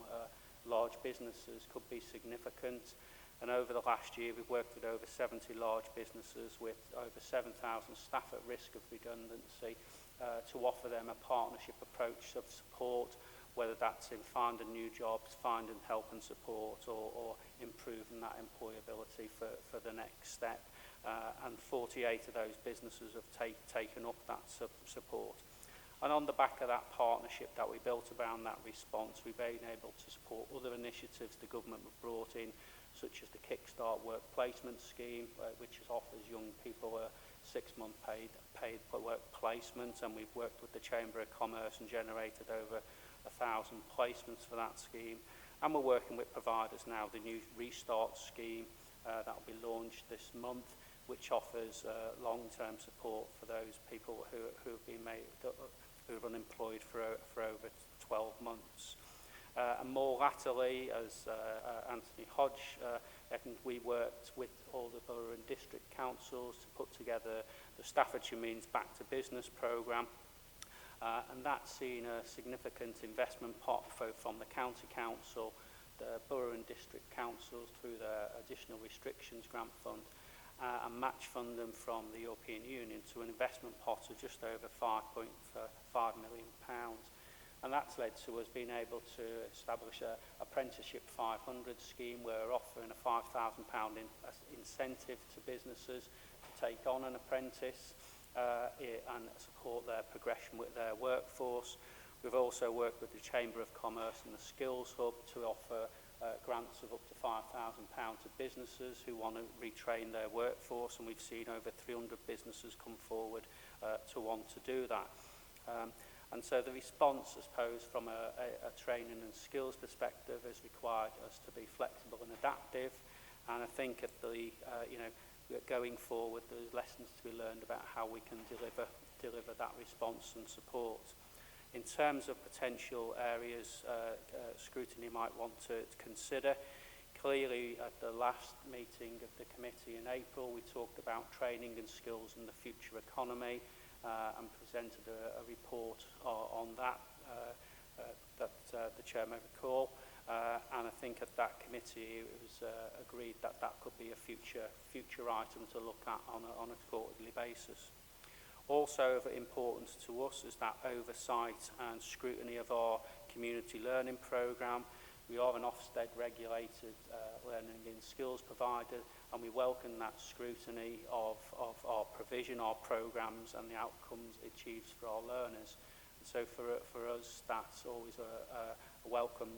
large businesses could be significant. And over the last year, we've worked with over 70 large businesses with over 7,000 staff at risk of redundancy to offer them a partnership approach of support, whether that's in finding new jobs, finding help and support, or improving that employability for the next step. And 48 of those businesses have taken up that support. And on the back of that partnership that we built around that response, we've been able to support other initiatives the government have brought in, such as the Kickstart Work Placement Scheme, which offers young people a 6-month paid work placement. And we've worked with the Chamber of Commerce and generated over 1,000 placements for that scheme. And we're working with providers now, the new Restart scheme that will be launched this month, which offers long-term support for those people who have been unemployed for over 12 months. And more latterly, as Anthony Hodge, we worked with all the borough and district councils to put together the Staffordshire Means Back to Business programme. And that's seen a significant investment pot from the county council, the borough and district councils through the additional restrictions grant fund, and match fund them from the European Union to an investment pot of just over £5.5 million. And that's led to us being able to establish a Apprenticeship 500 scheme where we're offering a £5,000 incentive to businesses to take on an apprentice and support their progression with their workforce. We've also worked with the Chamber of Commerce and the Skills Hub to offer grants of up to £5,000 to businesses who want to retrain their workforce, and we've seen over 300 businesses come forward to want to do that. And so the response, I suppose, from a training and skills perspective has required us to be flexible and adaptive. And I think at the, going forward, there's lessons to be learned about how we can deliver that response and support. In terms of potential areas scrutiny might want to consider, clearly at the last meeting of the committee in April, we talked about training and skills in the future economy. And presented a report on that the chair may recall. And I think at that committee it was agreed that that could be a future item to look at on a quarterly basis. Also of importance to us is that oversight and scrutiny of our community learning programme. We are an Ofsted regulated learning and skills provider, and we welcome that scrutiny of our provision, our programmes and the outcomes it achieves for our learners. And so for us, that's always a welcome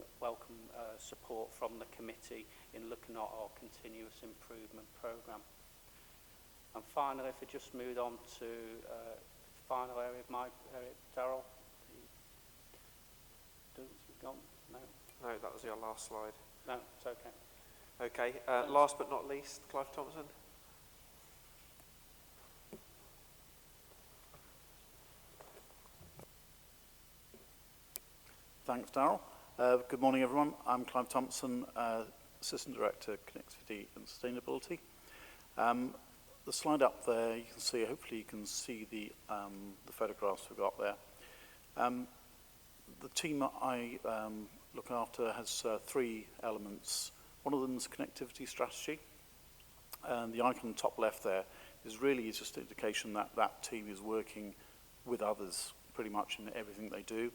support from the committee in looking at our continuous improvement programme. And finally, if we just moved on to the final area of my area, Darryl. No? No, that was your last slide. No, it's okay. Okay, last but not least, Clive Thompson. Thanks, Darryl. Good morning, everyone. I'm Clive Thompson, Assistant Director, Connectivity and Sustainability. The slide up there, you can see, hopefully you can see the photographs we've got there. The team I look after has three elements. One of them is connectivity strategy. And the icon on the top left there is really just an indication that that team is working with others pretty much in everything they do.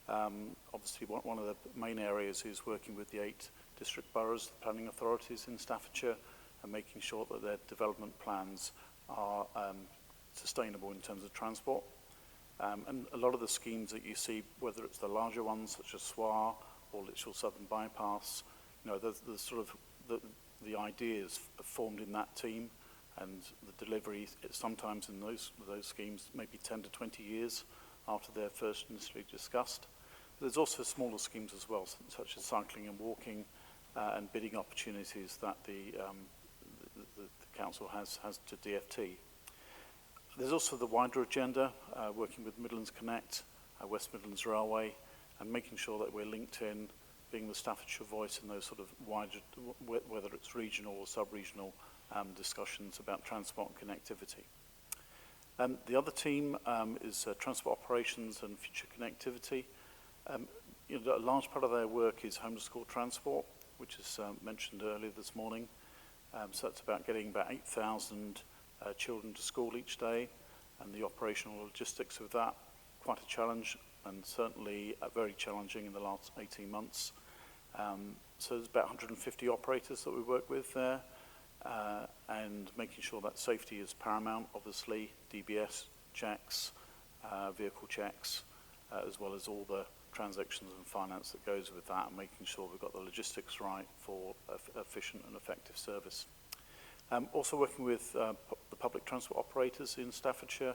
Obviously, one of the main areas is working with the 8 district boroughs, the planning authorities in Staffordshire, and making sure that their development plans are sustainable in terms of transport. And a lot of the schemes that you see, whether it's the larger ones such as SWAR or Lichfield Southern Bypass, you know, the sort of the ideas are formed in that team, and the delivery sometimes in those schemes maybe 10 to 20 years after they're first initially discussed. There's also smaller schemes as well, such as cycling and walking and bidding opportunities that the council has to DFT. There's also the wider agenda, working with Midlands Connect, West Midlands Railway, and making sure that we're linked in, being the Staffordshire voice in those sort of wider, whether it's regional or sub-regional discussions about transport and connectivity. The other team is transport operations and future connectivity. You know, a large part of their work is home to school transport, which is mentioned earlier this morning. So it's about getting about 8,000 children to school each day, and the operational logistics of that, quite a challenge, and certainly very challenging in the last 18 months. So there's about 150 operators that we work with there, and making sure that safety is paramount, obviously, DBS checks, vehicle checks, as well as all the transactions and finance that goes with that, and making sure we've got the logistics right for efficient and effective service. Also working with the public transport operators in Staffordshire.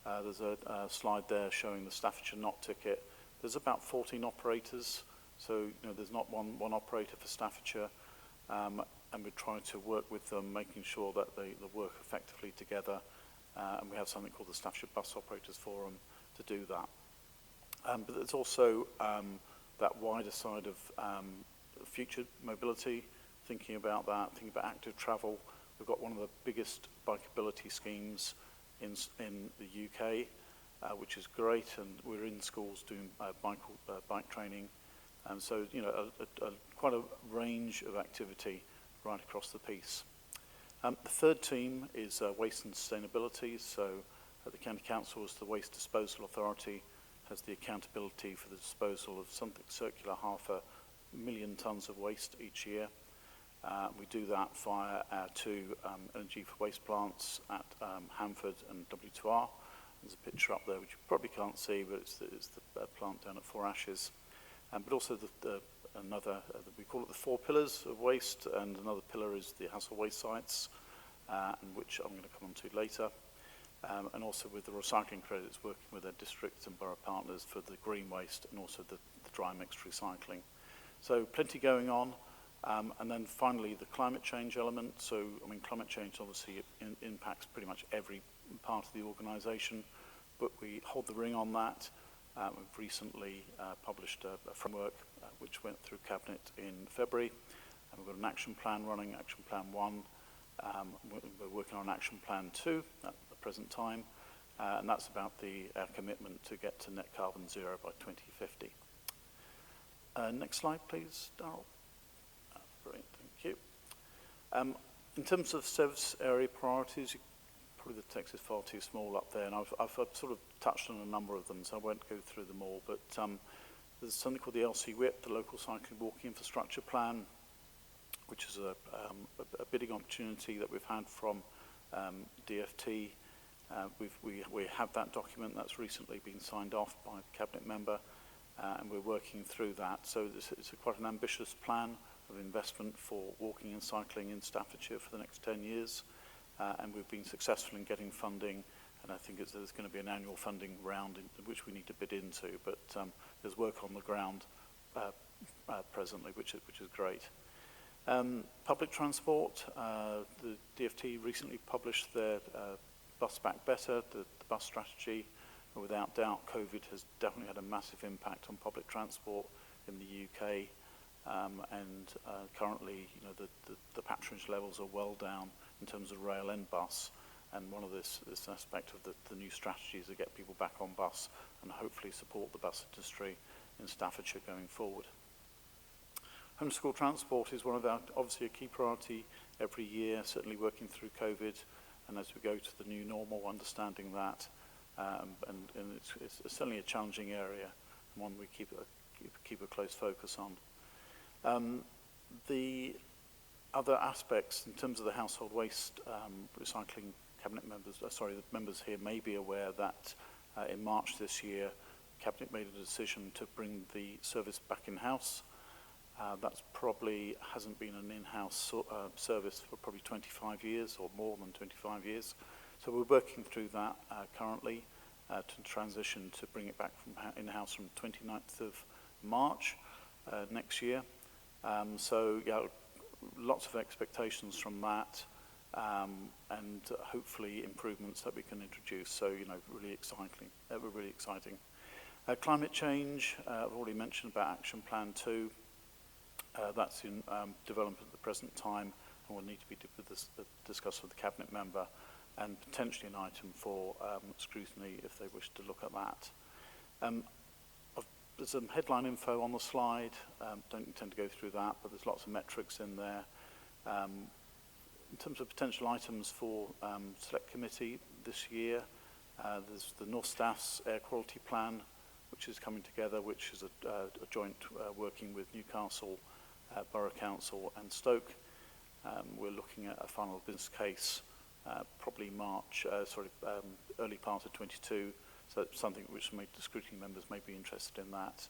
There's a slide there showing the Staffordshire Not ticket. There's about 14 operators, so you know, there's not one operator for Staffordshire, and we're trying to work with them, making sure that they work effectively together, and we have something called the Staffordshire Bus Operators Forum to do that. But there's also that wider side of future mobility, thinking about that, thinking about active travel. We've got one of the biggest bikeability schemes in the UK, which is great, and we're in schools doing bike training, and so you know quite a range of activity right across the piece. The third team is waste and sustainability. So at the County Council, as the Waste Disposal Authority, has the accountability for the disposal of something circular 500,000 tonnes of waste each year. We do that via our 2 energy for waste plants at Hanford and W2R. There's a picture up there which you probably can't see, but it's the plant down at Four Ashes. But also we call it the 4 pillars of waste, and another pillar is the household waste sites, and which I'm going to come on to later. And also with the recycling credits, working with their district and borough partners for the green waste and also the dry mixed recycling. So plenty going on. And then finally, the climate change element. So, I mean, climate change obviously impacts pretty much every part of the organisation, but we hold the ring on that. We've recently published a framework which went through Cabinet in February, and we've got an action plan running, Action Plan 1. We're working on Action Plan 2 at the present time, and that's about our commitment to get to net carbon zero by 2050. Next slide, please, Darryl. Brilliant, thank you. In terms of service area priorities, you probably the text is far too small up there, and I've sort of touched on a number of them, so I won't go through them all, but there's something called the LC WIP, the Local Cycling Walking Infrastructure Plan, which is a bidding opportunity that we've had from DFT. We have that document that's recently been signed off by a cabinet member, and we're working through that. So it's quite an ambitious plan of investment for walking and cycling in Staffordshire for the next 10 years, and we've been successful in getting funding, and I think there's going to be an annual funding round which we need to bid into, but there's work on the ground presently, which is great. Public transport, the DFT recently published their Bus Back Better, the bus strategy. Without doubt, COVID has definitely had a massive impact on public transport in the UK, and currently, you know, the patronage levels are well down in terms of rail and bus, and one of this aspect of the new strategy is to get people back on bus and hopefully support the bus industry in Staffordshire going forward. Homeschool transport is one of our, obviously a key priority every year, certainly working through COVID, and as we go to the new normal, understanding that, and it's certainly a challenging area, and one we keep a close focus on. The other aspects in terms of the household waste recycling cabinet members, the members here may be aware that in March this year, Cabinet made a decision to bring the service back in-house. That's probably hasn't been an in-house service for probably 25 years or more than 25 years. So we're working through that currently to transition to bring it back from in-house from 29th of March next year. So yeah, lots of expectations from that, and hopefully improvements that we can introduce. So, you know, really exciting. Climate change, I've already mentioned about Action Plan 2. That's in development at the present time and will need to be discussed with the Cabinet member, and potentially an item for scrutiny if they wish to look at that. There's some headline info on the slide. Don't intend to go through that, but there's lots of metrics in there. In terms of potential items for Select Committee this year, there's the North Staff's Air Quality Plan, which is coming together, which is a joint working with Newcastle Borough Council and Stoke. We're looking at a final business case, probably early part of 22. So it's something which the scrutiny members may be interested in that.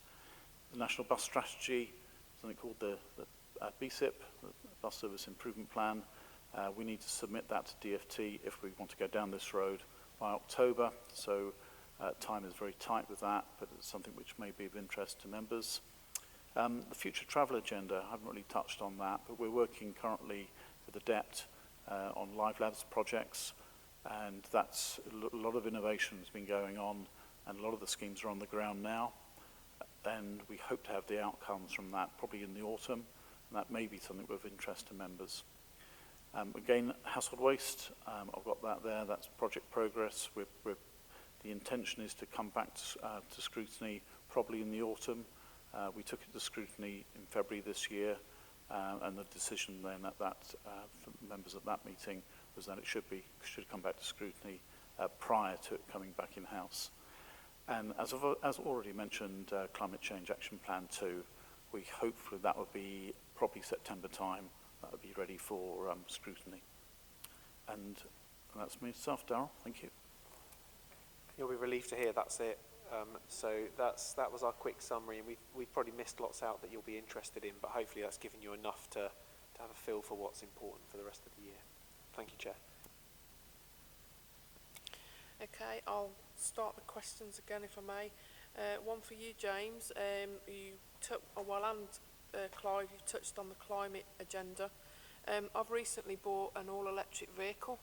The National Bus Strategy, something called the BSIP, the Bus Service Improvement Plan. We need to submit that to DFT if we want to go down this road by October. So time is very tight with that, but it's something which may be of interest to members. The Future Travel Agenda, I haven't really touched on that, but we're working currently with the DEPT on Live Labs projects, and that's a lot of innovation has been going on, and a lot of the schemes are on the ground now, and we hope to have the outcomes from that probably in the autumn, and that may be something of interest to members. Again, household waste, I've got that there, that's project progress. The intention is to come back to scrutiny probably in the autumn. We took it to scrutiny in February this year, and the decision then at that for members at that meeting was that it should come back to scrutiny prior to it coming back in-house. And as already mentioned, Climate Change Action Plan 2, we hope that would be probably September time, that would be ready for scrutiny. And that's me myself, Darryl, thank you. You'll be relieved to hear that's it. So that was our quick summary, and we've probably missed lots out that you'll be interested in, but hopefully that's given you enough to have a feel for what's important for the rest of the year. Thank you, Chair. Okay, I'll start the questions again if I may. One for you, James. You took a while, and Clive, you touched on the climate agenda. I've recently bought an all-electric vehicle,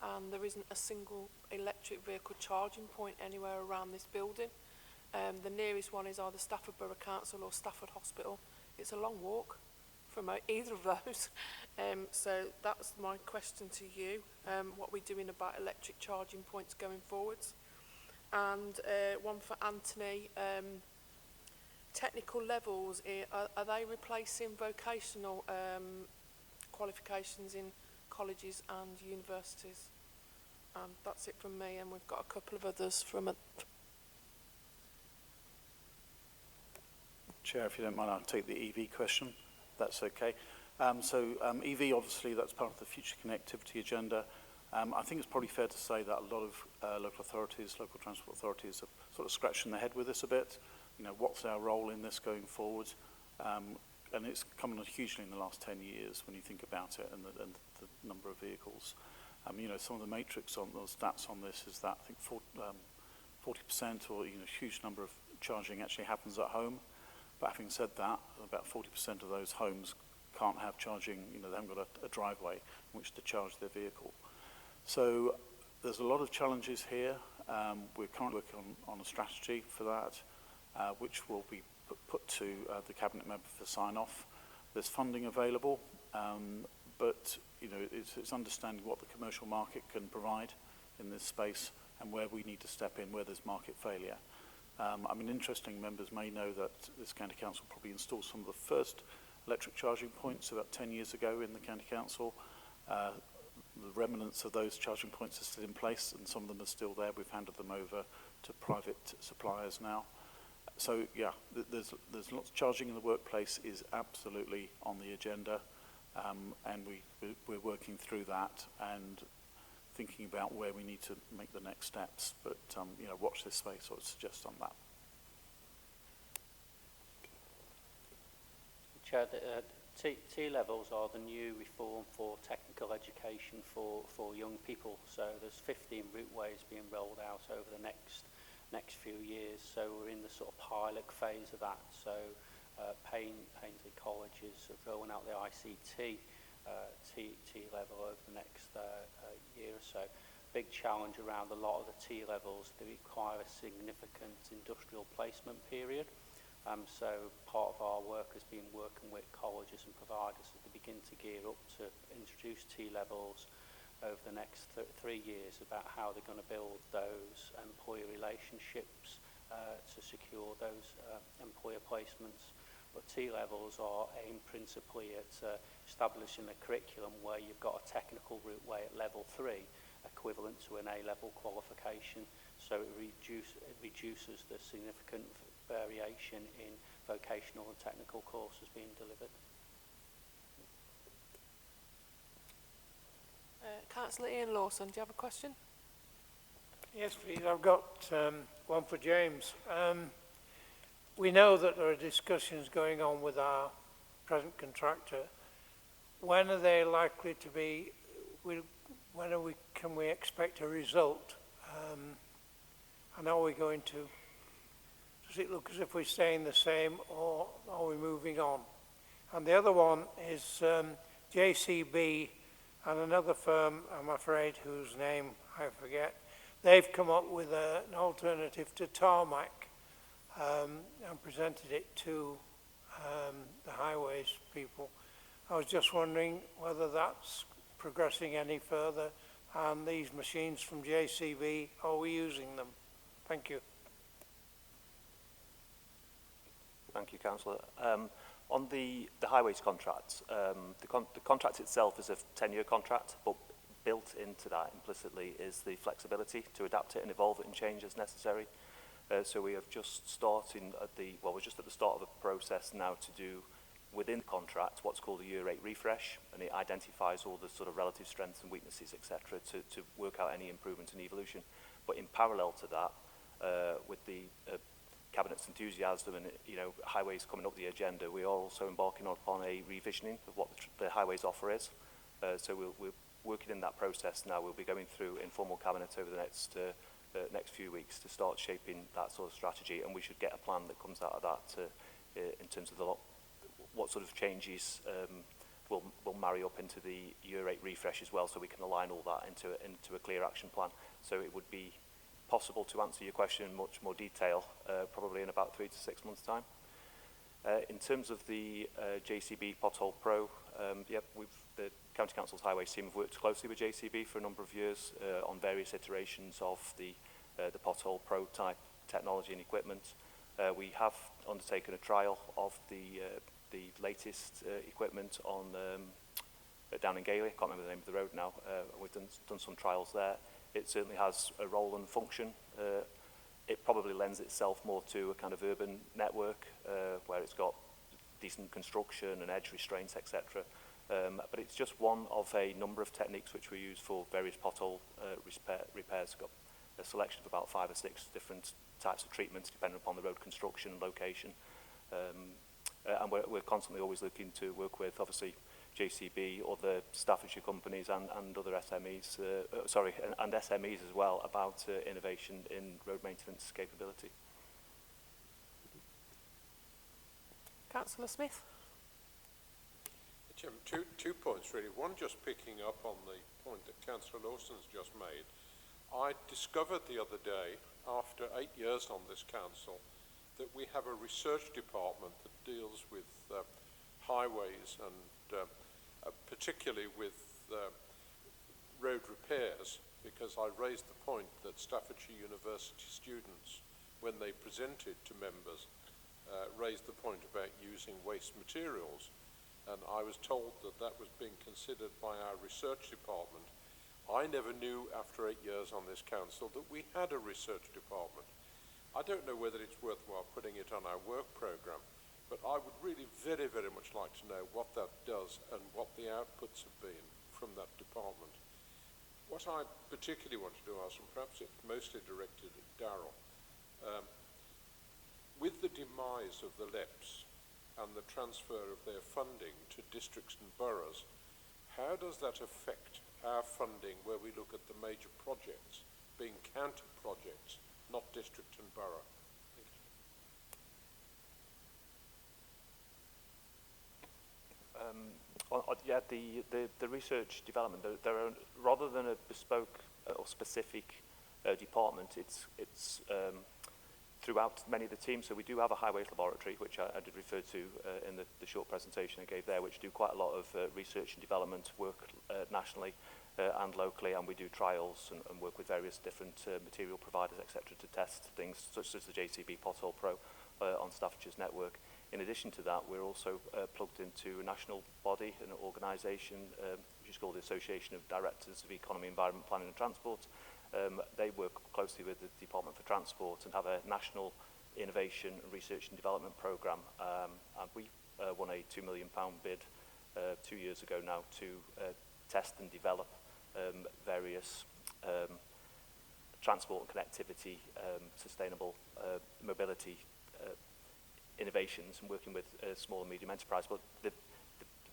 and there isn't a single electric vehicle charging point anywhere around this building. The nearest one is either Stafford Borough Council or Stafford Hospital. It's a long walk from either of those. So that's my question to you. What are we doing about electric charging points going forwards? And one for Anthony. Technical levels, are they replacing vocational qualifications in colleges and universities? That's it from me, and we've got a couple of others from a... Chair, if you don't mind, I'll take the EV question. That's okay. EV, obviously, that's part of the future connectivity agenda. I think it's probably fair to say that a lot of local transport authorities are sort of scratching their head with this a bit. You know, what's our role in this going forward? And it's come on hugely in the last 10 years when you think about it and the number of vehicles. You know, some of the matrix on those stats on this is that I think 40% or a huge number of charging actually happens at home. But having said that, about 40% of those homes can't have charging, they haven't got a driveway in which to charge their vehicle. So there's a lot of challenges here. We're currently working on a strategy for that, which will be put to the Cabinet member for sign-off. There's funding available, but it's understanding what the commercial market can provide in this space and where we need to step in, where there's market failure. Interesting members may know that this County Council probably installed some of the first electric charging points about 10 years ago in the County Council. The remnants of those charging points are still in place, and some of them are still there. We've handed them over to private suppliers now. So yeah, there's lots of charging in the workplace is absolutely on the agenda, and we're working through that and thinking about where we need to make the next steps. But watch this space, I would suggest on that. Chair, T-levels are the new reform for technical education for young people. So there's 15 routeways being rolled out over the next few years. So we're in the sort of pilot phase of that. So Paisley colleges are rolling out the ICT T-level over the next year or so. Big challenge around a lot of the T-levels. They require a significant industrial placement period. So part of our work has been working with colleges and providers as they begin to gear up to introduce T-levels over the next 3 years about how they're going to build those employer relationships to secure those employer placements. But T-levels are aimed principally at establishing a curriculum where you've got a technical routeway at level 3 equivalent to an A-level qualification. So it reduces the significant variation in vocational and technical courses being delivered. Councillor Ian Lawson, do you have a question? Yes, please. I've got one for James. We know that there are discussions going on with our present contractor. When are they likely to be? Can we expect a result? And are we going to? Does it look as if we're staying the same, or are we moving on? And the other one is JCB and another firm, I'm afraid, whose name I forget. They've come up with an alternative to tarmac and presented it to the highways people. I was just wondering whether that's progressing any further, and these machines from JCB, are we using them? Thank you. Thank you, Councillor. On the highways contract, the contract itself is a 10-year contract, but built into that implicitly is the flexibility to adapt it and evolve it and change as necessary. So we have just starting we're just at the start of a process now to do within the contract what's called a year 8 refresh, and it identifies all the sort of relative strengths and weaknesses, etc., to work out any improvement and evolution. But in parallel to that, with the Cabinet's enthusiasm and highways coming up the agenda, we are also embarking upon a revisioning of what the highways offer is. So we're working in that process now. We'll be going through informal Cabinet over the next few weeks to start shaping that sort of strategy, and we should get a plan that comes out of that in terms of what sort of changes will marry up into the year 8 refresh as well, so we can align all that into a clear action plan. So it would be possible to answer your question in much more detail, probably in about 3 to 6 months' time. In terms of the JCB Pothole Pro, the County Council's Highways team have worked closely with JCB for a number of years on various iterations of the Pothole Pro type technology and equipment. We have undertaken a trial of the latest equipment on down in Gailey. I can't remember the name of the road now. We've done some trials there. it certainly has a role and function. It probably lends itself more to a kind of urban network where it's got decent construction and edge restraints, etc. But it's just one of a number of techniques which we use for various pothole repairs. We've got a selection of about 5 or 6 different types of treatments depending upon the road construction and location. And we're constantly always looking to work with, obviously, JCB, other Staffordshire companies and other SMEs, and SMEs as well, about innovation in road maintenance capability. Councillor Smith. Chairman, two points really. One, just picking up on the point that Councillor Lawson's just made. I discovered the other day, after 8 years on this council, that we have a research department that deals with highways and particularly with road repairs, because I raised the point that Staffordshire University students, when they presented to members, raised the point about using waste materials, and I was told that that was being considered by our research department. I never knew after 8 years on this council that we had a research department. I don't know whether it's worthwhile putting it on our work programme, but I would really very, very much like to know what that does and what the outputs have been from that department. What I particularly want to do, and perhaps it's mostly directed at Darrell, with the demise of the LEPs and the transfer of their funding to districts and boroughs, how does that affect our funding where we look at the major projects being county projects, not district and borough? Yeah, the research development, there are, rather than a bespoke or specific department, it's throughout many of the teams. So we do have a highways laboratory, which I did refer to in the short presentation I gave there, which do quite a lot of research and development work nationally and locally, and we do trials and work with various different material providers, etc., to test things such as the JCB Pothole Pro on Staffordshire's network. In addition to that, we're also plugged into a national body, an organisation which is called the Association of Directors of Economy, Environment, Planning and Transport. They work closely with the Department for Transport and have a national innovation and research and development programme. And we won a £2 million bid 2 years ago now to test and develop various transport and connectivity, sustainable mobility innovations, and working with small and medium enterprise. But the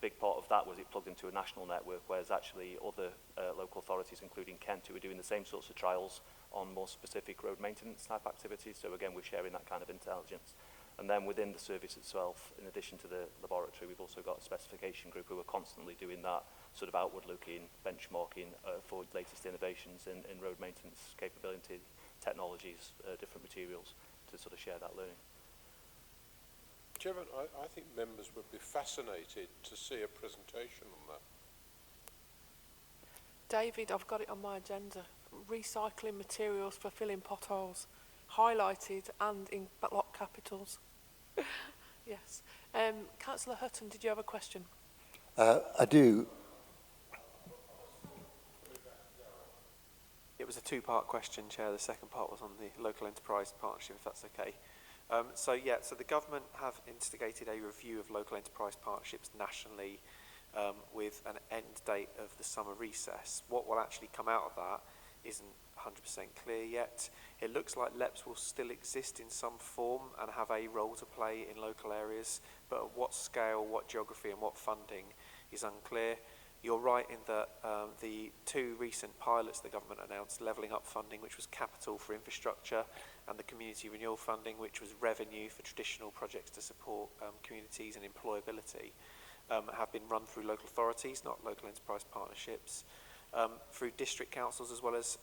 big part of that was it plugged into a national network, whereas actually other local authorities, including Kent, who are doing the same sorts of trials on more specific road maintenance type activities. So again, we're sharing that kind of intelligence. And then within the service itself, in addition to the laboratory, we've also got a specification group who are constantly doing that sort of outward-looking benchmarking for latest innovations in road maintenance capability, technologies, different materials, to sort of share that learning. Chairman, I think members would be fascinated to see a presentation on that. David, I've got it on my agenda. Recycling materials for filling potholes, highlighted and in block capitals. Yes. Councillor Hutton, did you have a question? I do. It was a two-part question, Chair. The second part was on the local enterprise partnership, if that's okay. So the government have instigated a review of local enterprise partnerships nationally with an end date of the summer recess. What will actually come out of that isn't 100% clear yet. It looks like LEPs will still exist in some form and have a role to play in local areas, but at what scale, what geography and what funding is unclear. You're right in that the two recent pilots the government announced, levelling up funding, which was capital for infrastructure, and the community renewal funding, which was revenue for traditional projects to support communities and employability, have been run through local authorities, not local enterprise partnerships, through district councils as well as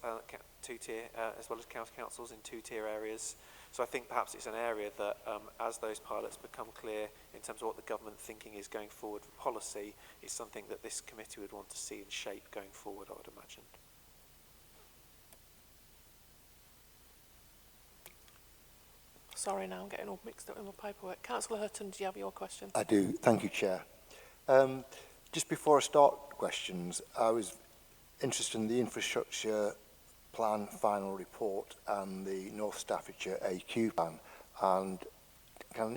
two-tier, as well as county councils in two-tier areas. So I think perhaps it's an area that, as those pilots become clear in terms of what the government thinking is going forward for policy, is something that this committee would want to see and shape going forward, I would imagine. Sorry, now I'm getting all mixed up in my paperwork. Councillor Hutton, do you have your question? I do. Thank you, Chair. Just before I start questions, I was interested in the infrastructure plan final report and the North Staffordshire AQ plan, and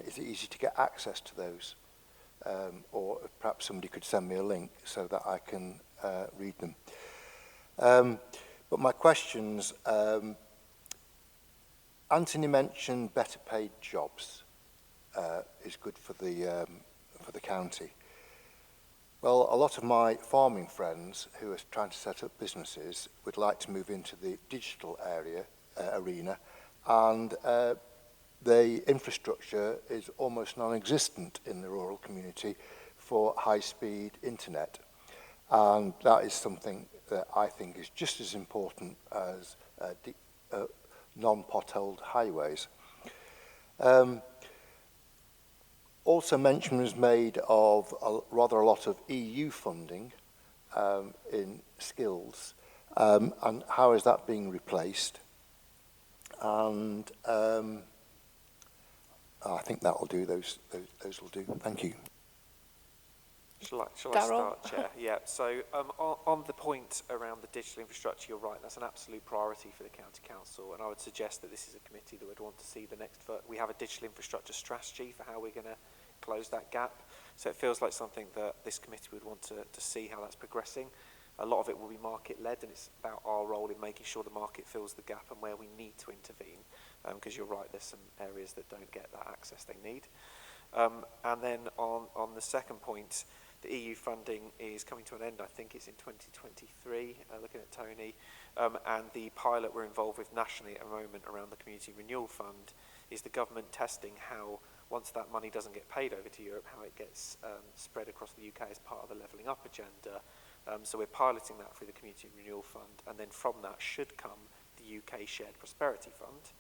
is it easy to get access to those? Or perhaps somebody could send me a link so that I can read them. But my questions, Anthony mentioned better paid jobs is good for the county. Well, a lot of my farming friends who are trying to set up businesses would like to move into the digital arena, and the infrastructure is almost non-existent in the rural community for high-speed internet. And that is something that I think is just as important as non-potholed highways. Also mention was made of rather a lot of EU funding in skills, and how is that being replaced? And I think that will do. Those will do. Thank you. Shall I start, Chair? Yeah, so on the point around the digital infrastructure, you're right, that's an absolute priority for the County Council, and I would suggest that this is a committee that would want to see the next... We have a digital infrastructure strategy for how we're going to close that gap, so it feels like something that this committee would want to see how that's progressing. A lot of it will be market-led, and it's about our role in making sure the market fills the gap and where we need to intervene, because you're right, there's some areas that don't get that access they need. And then on the second point, the EU funding is coming to an end. I think it's in 2023, looking at Tony. And the pilot we're involved with nationally at the moment around the Community Renewal Fund is the government testing how, once that money doesn't get paid over to Europe, how it gets spread across the UK as part of the Levelling Up agenda. So we're piloting that through the Community Renewal Fund, and then from that should come the UK Shared Prosperity Fund.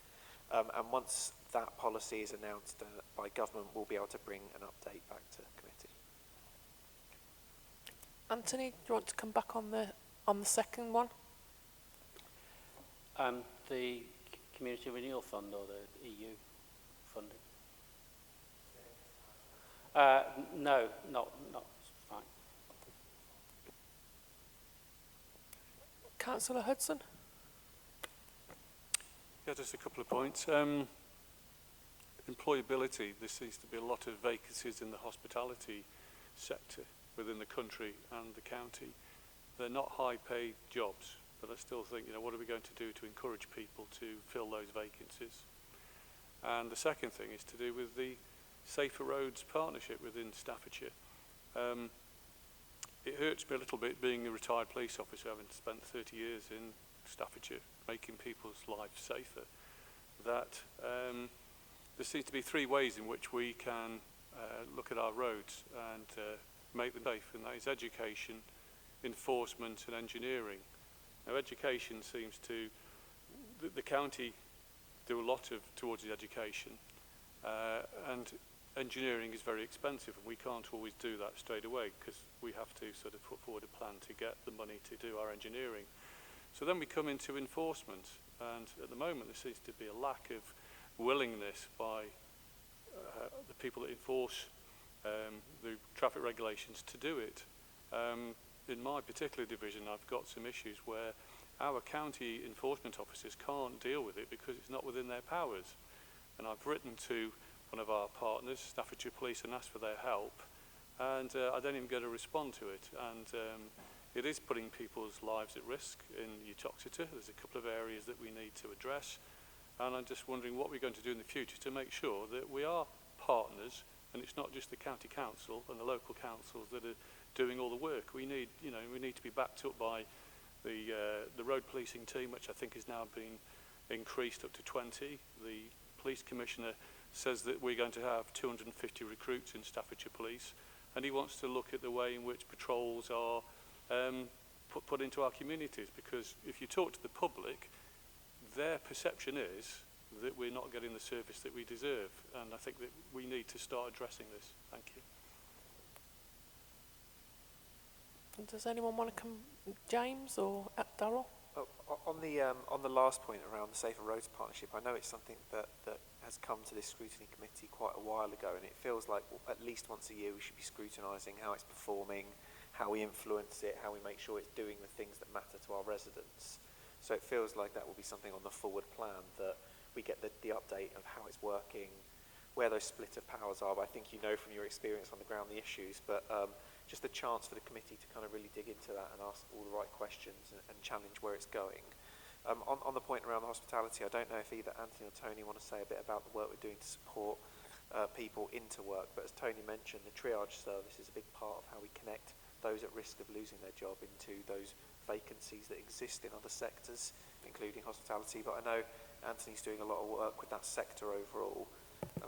And once that policy is announced by government, we'll be able to bring an update back to committee. Anthony, do you want to come back on the second one? The Community Renewal Fund or the EU funding? No, not fine. Councillor Hudson? Yeah, just a couple of points. Employability, there seems to be a lot of vacancies in the hospitality sector within the country and the county. They're not high-paid jobs, but I still think, what are we going to do to encourage people to fill those vacancies? And the second thing is to do with the Safer Roads partnership within Staffordshire. It hurts me a little bit being a retired police officer, having spent 30 years in Staffordshire, making people's lives safer, that there seems to be three ways in which we can look at our roads and make them safe, and that is education, enforcement and engineering. Now, education seems to, the county do a lot towards the education, and engineering is very expensive, and we can't always do that straight away because we have to sort of put forward a plan to get the money to do our engineering. So then we come into enforcement, and at the moment there seems to be a lack of willingness by the people that enforce the traffic regulations to do it. In my particular division, I've got some issues where our county enforcement officers can't deal with it because it's not within their powers. And I've written to one of our partners, Staffordshire Police, and asked for their help, and I don't even get a response to it. And it is putting people's lives at risk in Uttoxeter. There's a couple of areas that we need to address, and I'm just wondering what we're going to do in the future to make sure that we are partners, and it's not just the county council and the local councils that are doing all the work. We need, we need to be backed up by the road policing team, which I think has now been increased up to 20. The police commissioner says that we're going to have 250 recruits in Staffordshire Police, and he wants to look at the way in which patrols are put into our communities, because if you talk to the public, their perception is that we're not getting the service that we deserve, and I think that we need to start addressing this. Thank you. Does anyone want to come, James or Darryl? Oh, on the last point around the Safer Roads partnership, I know it's something that has come to this scrutiny committee quite a while ago, and it feels like at least once a year we should be scrutinising how it's performing, how we influence it, how we make sure it's doing the things that matter to our residents. So it feels like that will be something on the forward plan, that we get the update of how it's working, where those split of powers are. But I think you know from your experience on the ground the issues, but just a chance for the committee to kind of really dig into that and ask all the right questions and challenge where it's going. On the point around the hospitality, I don't know if either Anthony or Tony want to say a bit about the work we're doing to support people into work, but as Tony mentioned, the triage service is a big part of how we connect those at risk of losing their job into those vacancies that exist in other sectors, including hospitality. But I know Anthony's doing a lot of work with that sector overall,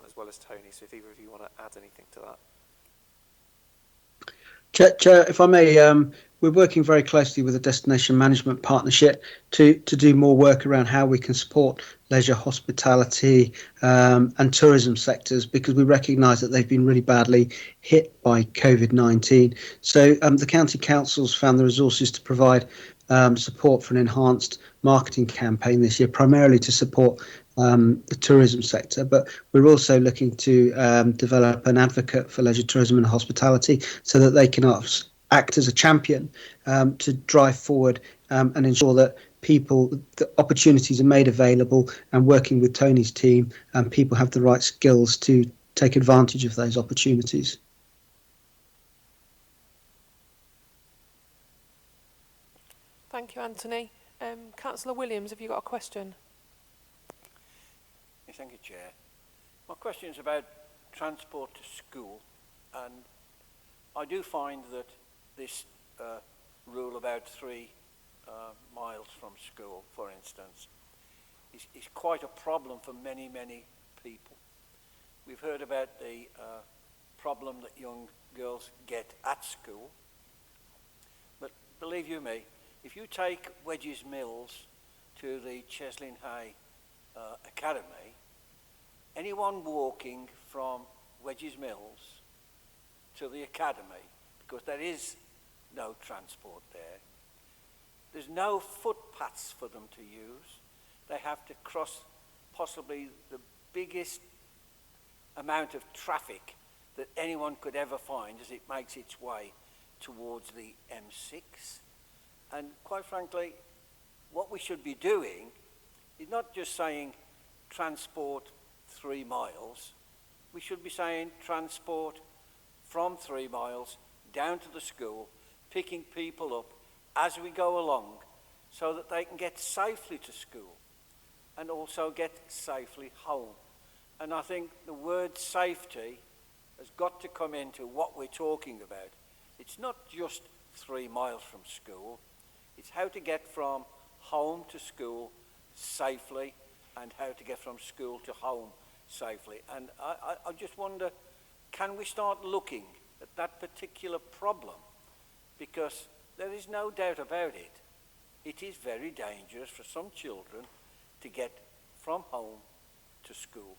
as well as Tony, so if either of you want to add anything to that. Chair, if I may, we're working very closely with the Destination Management Partnership to do more work around how we can support leisure, hospitality and tourism sectors, because we recognise that they've been really badly hit by COVID-19. So the County Council's found the resources to provide support for an enhanced marketing campaign this year, primarily to support the tourism sector, but we're also looking to develop an advocate for leisure tourism and hospitality so that they can act as a champion to drive forward and ensure that the opportunities are made available, and working with Tony's team, people have the right skills to take advantage of those opportunities. Thank you, Anthony. Councillor Williams, have you got a question? Thank you, Chair. My question is about transport to school, and I do find that this rule about 3 miles from school, for instance, is quite a problem for many, many people. We've heard about the problem that young girls get at school, but believe you me, if you take Wedges Mills to the Cheslin Hay Academy, anyone walking from Wedges Mills to the academy, because there is no transport there, there's no footpaths for them to use. They have to cross possibly the biggest amount of traffic that anyone could ever find as it makes its way towards the M6. And quite frankly, what we should be doing is not just saying transport 3 miles, we should be saying transport from 3 miles down to the school, picking people up as we go along so that they can get safely to school and also get safely home. And I think the word safety has got to come into what we're talking about. It's not just 3 miles from school, it's how to get from home to school safely and how to get from school to home safely. And I just wonder, can we start looking at that particular problem? Because there is no doubt about it. It is very dangerous for some children to get from home to school.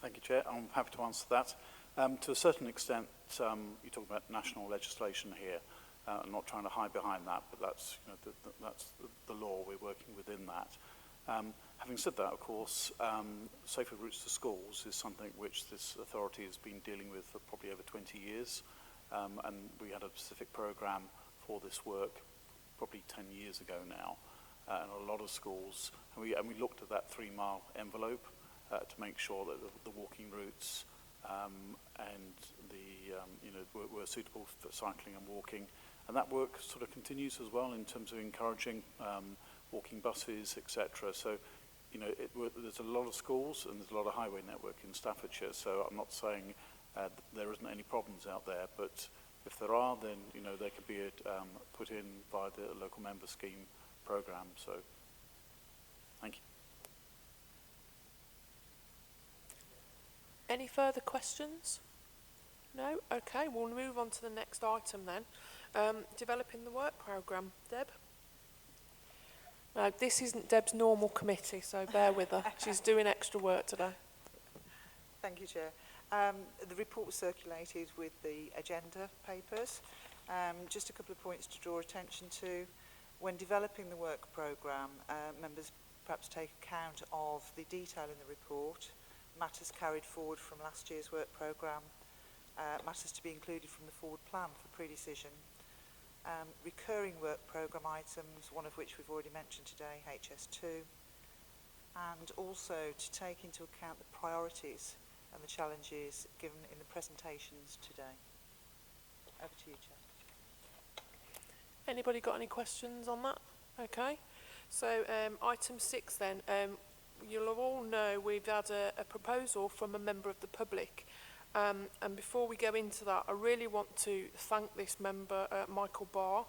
Thank you, Chair. I'm happy to answer that. To a certain extent, you talk about national legislation here. I'm not trying to hide behind that, but that's, that's the law. We're working within that. Having said that, of course, safer routes to schools is something which this authority has been dealing with for probably over 20 years. And we had a specific programme for this work probably 10 years ago now. And a lot of schools, and we looked at that 3-mile envelope to make sure that the walking routes and the were suitable for cycling and walking. And that work sort of continues as well in terms of encouraging walking buses, etc. So, there's a lot of schools and there's a lot of highway network in Staffordshire. So I'm not saying there isn't any problems out there, but if there are, then they could be put in by the local member scheme programme. So, thank you. Any further questions? No? Okay, we'll move on to the next item then. Developing the work programme. Deb? No, this isn't Deb's normal committee, so bear with her. She's doing extra work today. Thank you, Chair. The report was circulated with the agenda papers. Just a couple of points to draw attention to. When developing the work programme, members perhaps take account of the detail in the report, matters carried forward from last year's work programme, matters to be included from the forward plan for pre-decision, recurring work programme items, one of which we've already mentioned today, HS2, and also to take into account the priorities and the challenges given in the presentations today. Over to you, Chair. Anybody got any questions on that? Okay. So item 6 then, you'll all know we've had a proposal from a member of the public. And before we go into that, I really want to thank this member, Michael Barr.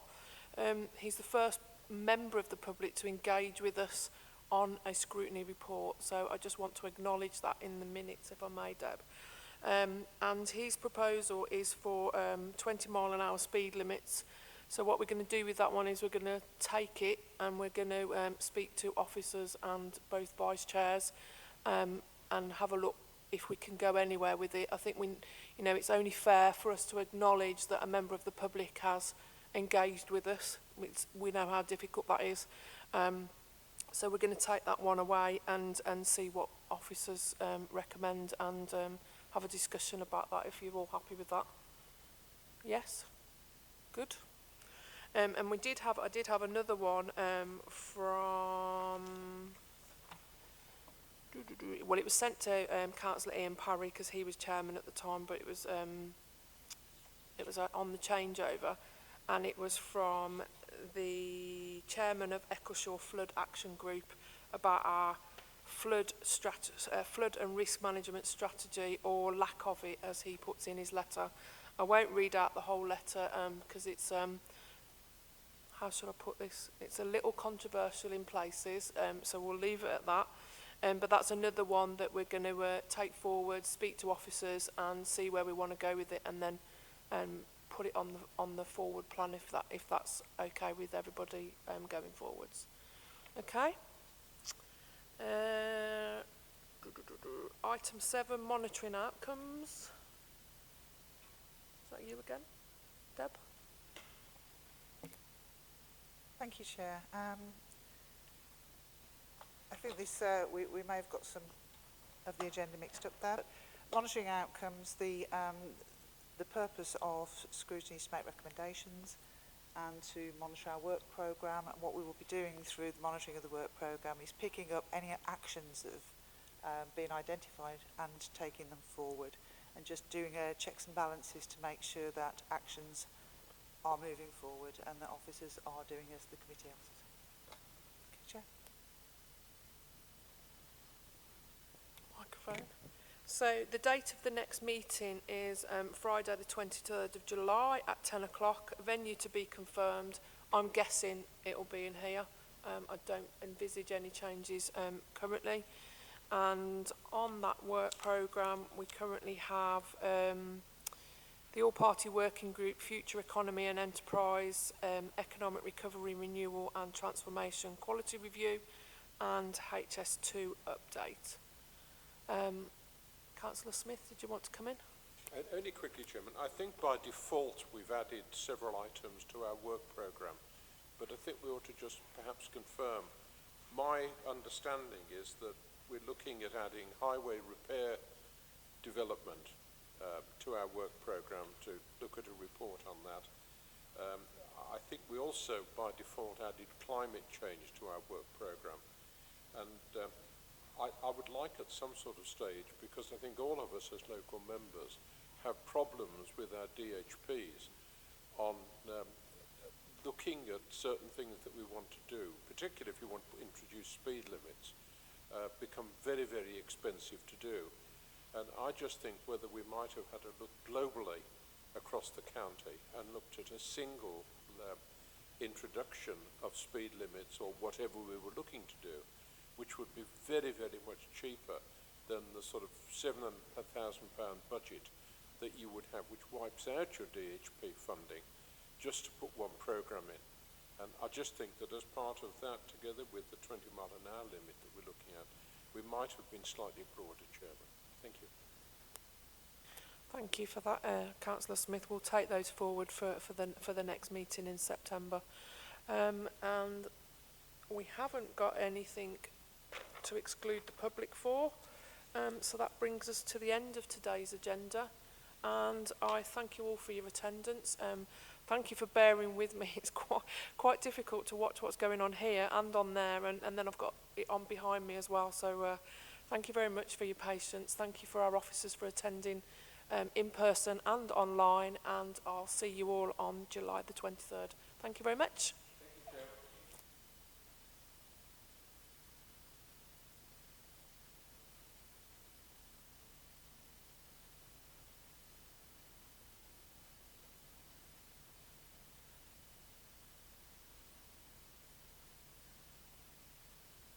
He's the first member of the public to engage with us on a scrutiny report. So I just want to acknowledge that in the minutes, if I may, Deb. And his proposal is for 20-mile-an-hour speed limits. So what we're going to do with that one is we're going to take it and we're going to speak to officers and both vice chairs and have a look if we can go anywhere with it. I think it's only fair for us to acknowledge that a member of the public has engaged with us. We know how difficult that is. So we're going to take that one away and see what officers recommend and have a discussion about that if you're all happy with that. Yes? Good. And I did have another one from... Well, it was sent to Councillor Ian Parry because he was chairman at the time, but it was on the changeover, and it was from the chairman of Eccleshire Flood Action Group about our flood and risk management strategy, or lack of it, as he puts in his letter. I won't read out the whole letter because it's how should I put this? It's a little controversial in places, so we'll leave it at that. But that's another one that we're going to take forward, speak to officers and see where we want to go with it, and then put it on the forward plan if that's okay with everybody going forwards. Okay. Item 7, monitoring outcomes. Is that you again, Deb? Thank you, Chair. I think this we may have got some of the agenda mixed up there. But monitoring outcomes, the purpose of scrutiny is to make recommendations and to monitor our work programme. And what we will be doing through the monitoring of the work programme is picking up any actions that have been identified and taking them forward, and just doing checks and balances to make sure that actions are moving forward and that officers are doing as the committee officers. Okay, Chair. Microphone. So the date of the next meeting is Friday the 23rd of July at 10 o'clock. Venue to be confirmed. I'm guessing it'll be in here. I don't envisage any changes currently. And on that work programme, we currently have the All-Party Working Group, Future Economy and Enterprise, Economic Recovery, Renewal and Transformation Quality Review, and HS2 Update. Councillor Smith, did you want to come in? Only quickly, Chairman. I think by default we've added several items to our work programme, but I think we ought to just perhaps confirm. My understanding is that we're looking at adding highway repair development to our work programme to look at a report on that. I think we also, by default, added climate change to our work programme. And I would like at some sort of stage, because I think all of us as local members have problems with our DHPs on looking at certain things that we want to do, particularly if you want to introduce speed limits, become very, very expensive to do. And I just think whether we might have had a look globally across the county and looked at a single introduction of speed limits or whatever we were looking to do, which would be very, very much cheaper than the sort of £7,000 budget that you would have, which wipes out your DHP funding, just to put one programme in. And I just think that as part of that, together with the 20-mile-an-hour limit that we're looking at, we might have been slightly broader, Chairman. Thank you. Thank you for that, Councillor Smith. We'll take those forward for the next meeting in September. And we haven't got anything to exclude the public for. So that brings us to the end of today's agenda. And I thank you all for your attendance. thank you for bearing with me. It's quite difficult to watch what's going on here and on there, and then I've got it on behind me as well. So thank you very much for your patience. Thank you for our officers for attending in person and online, and I'll see you all on July the 23rd. Thank you very much.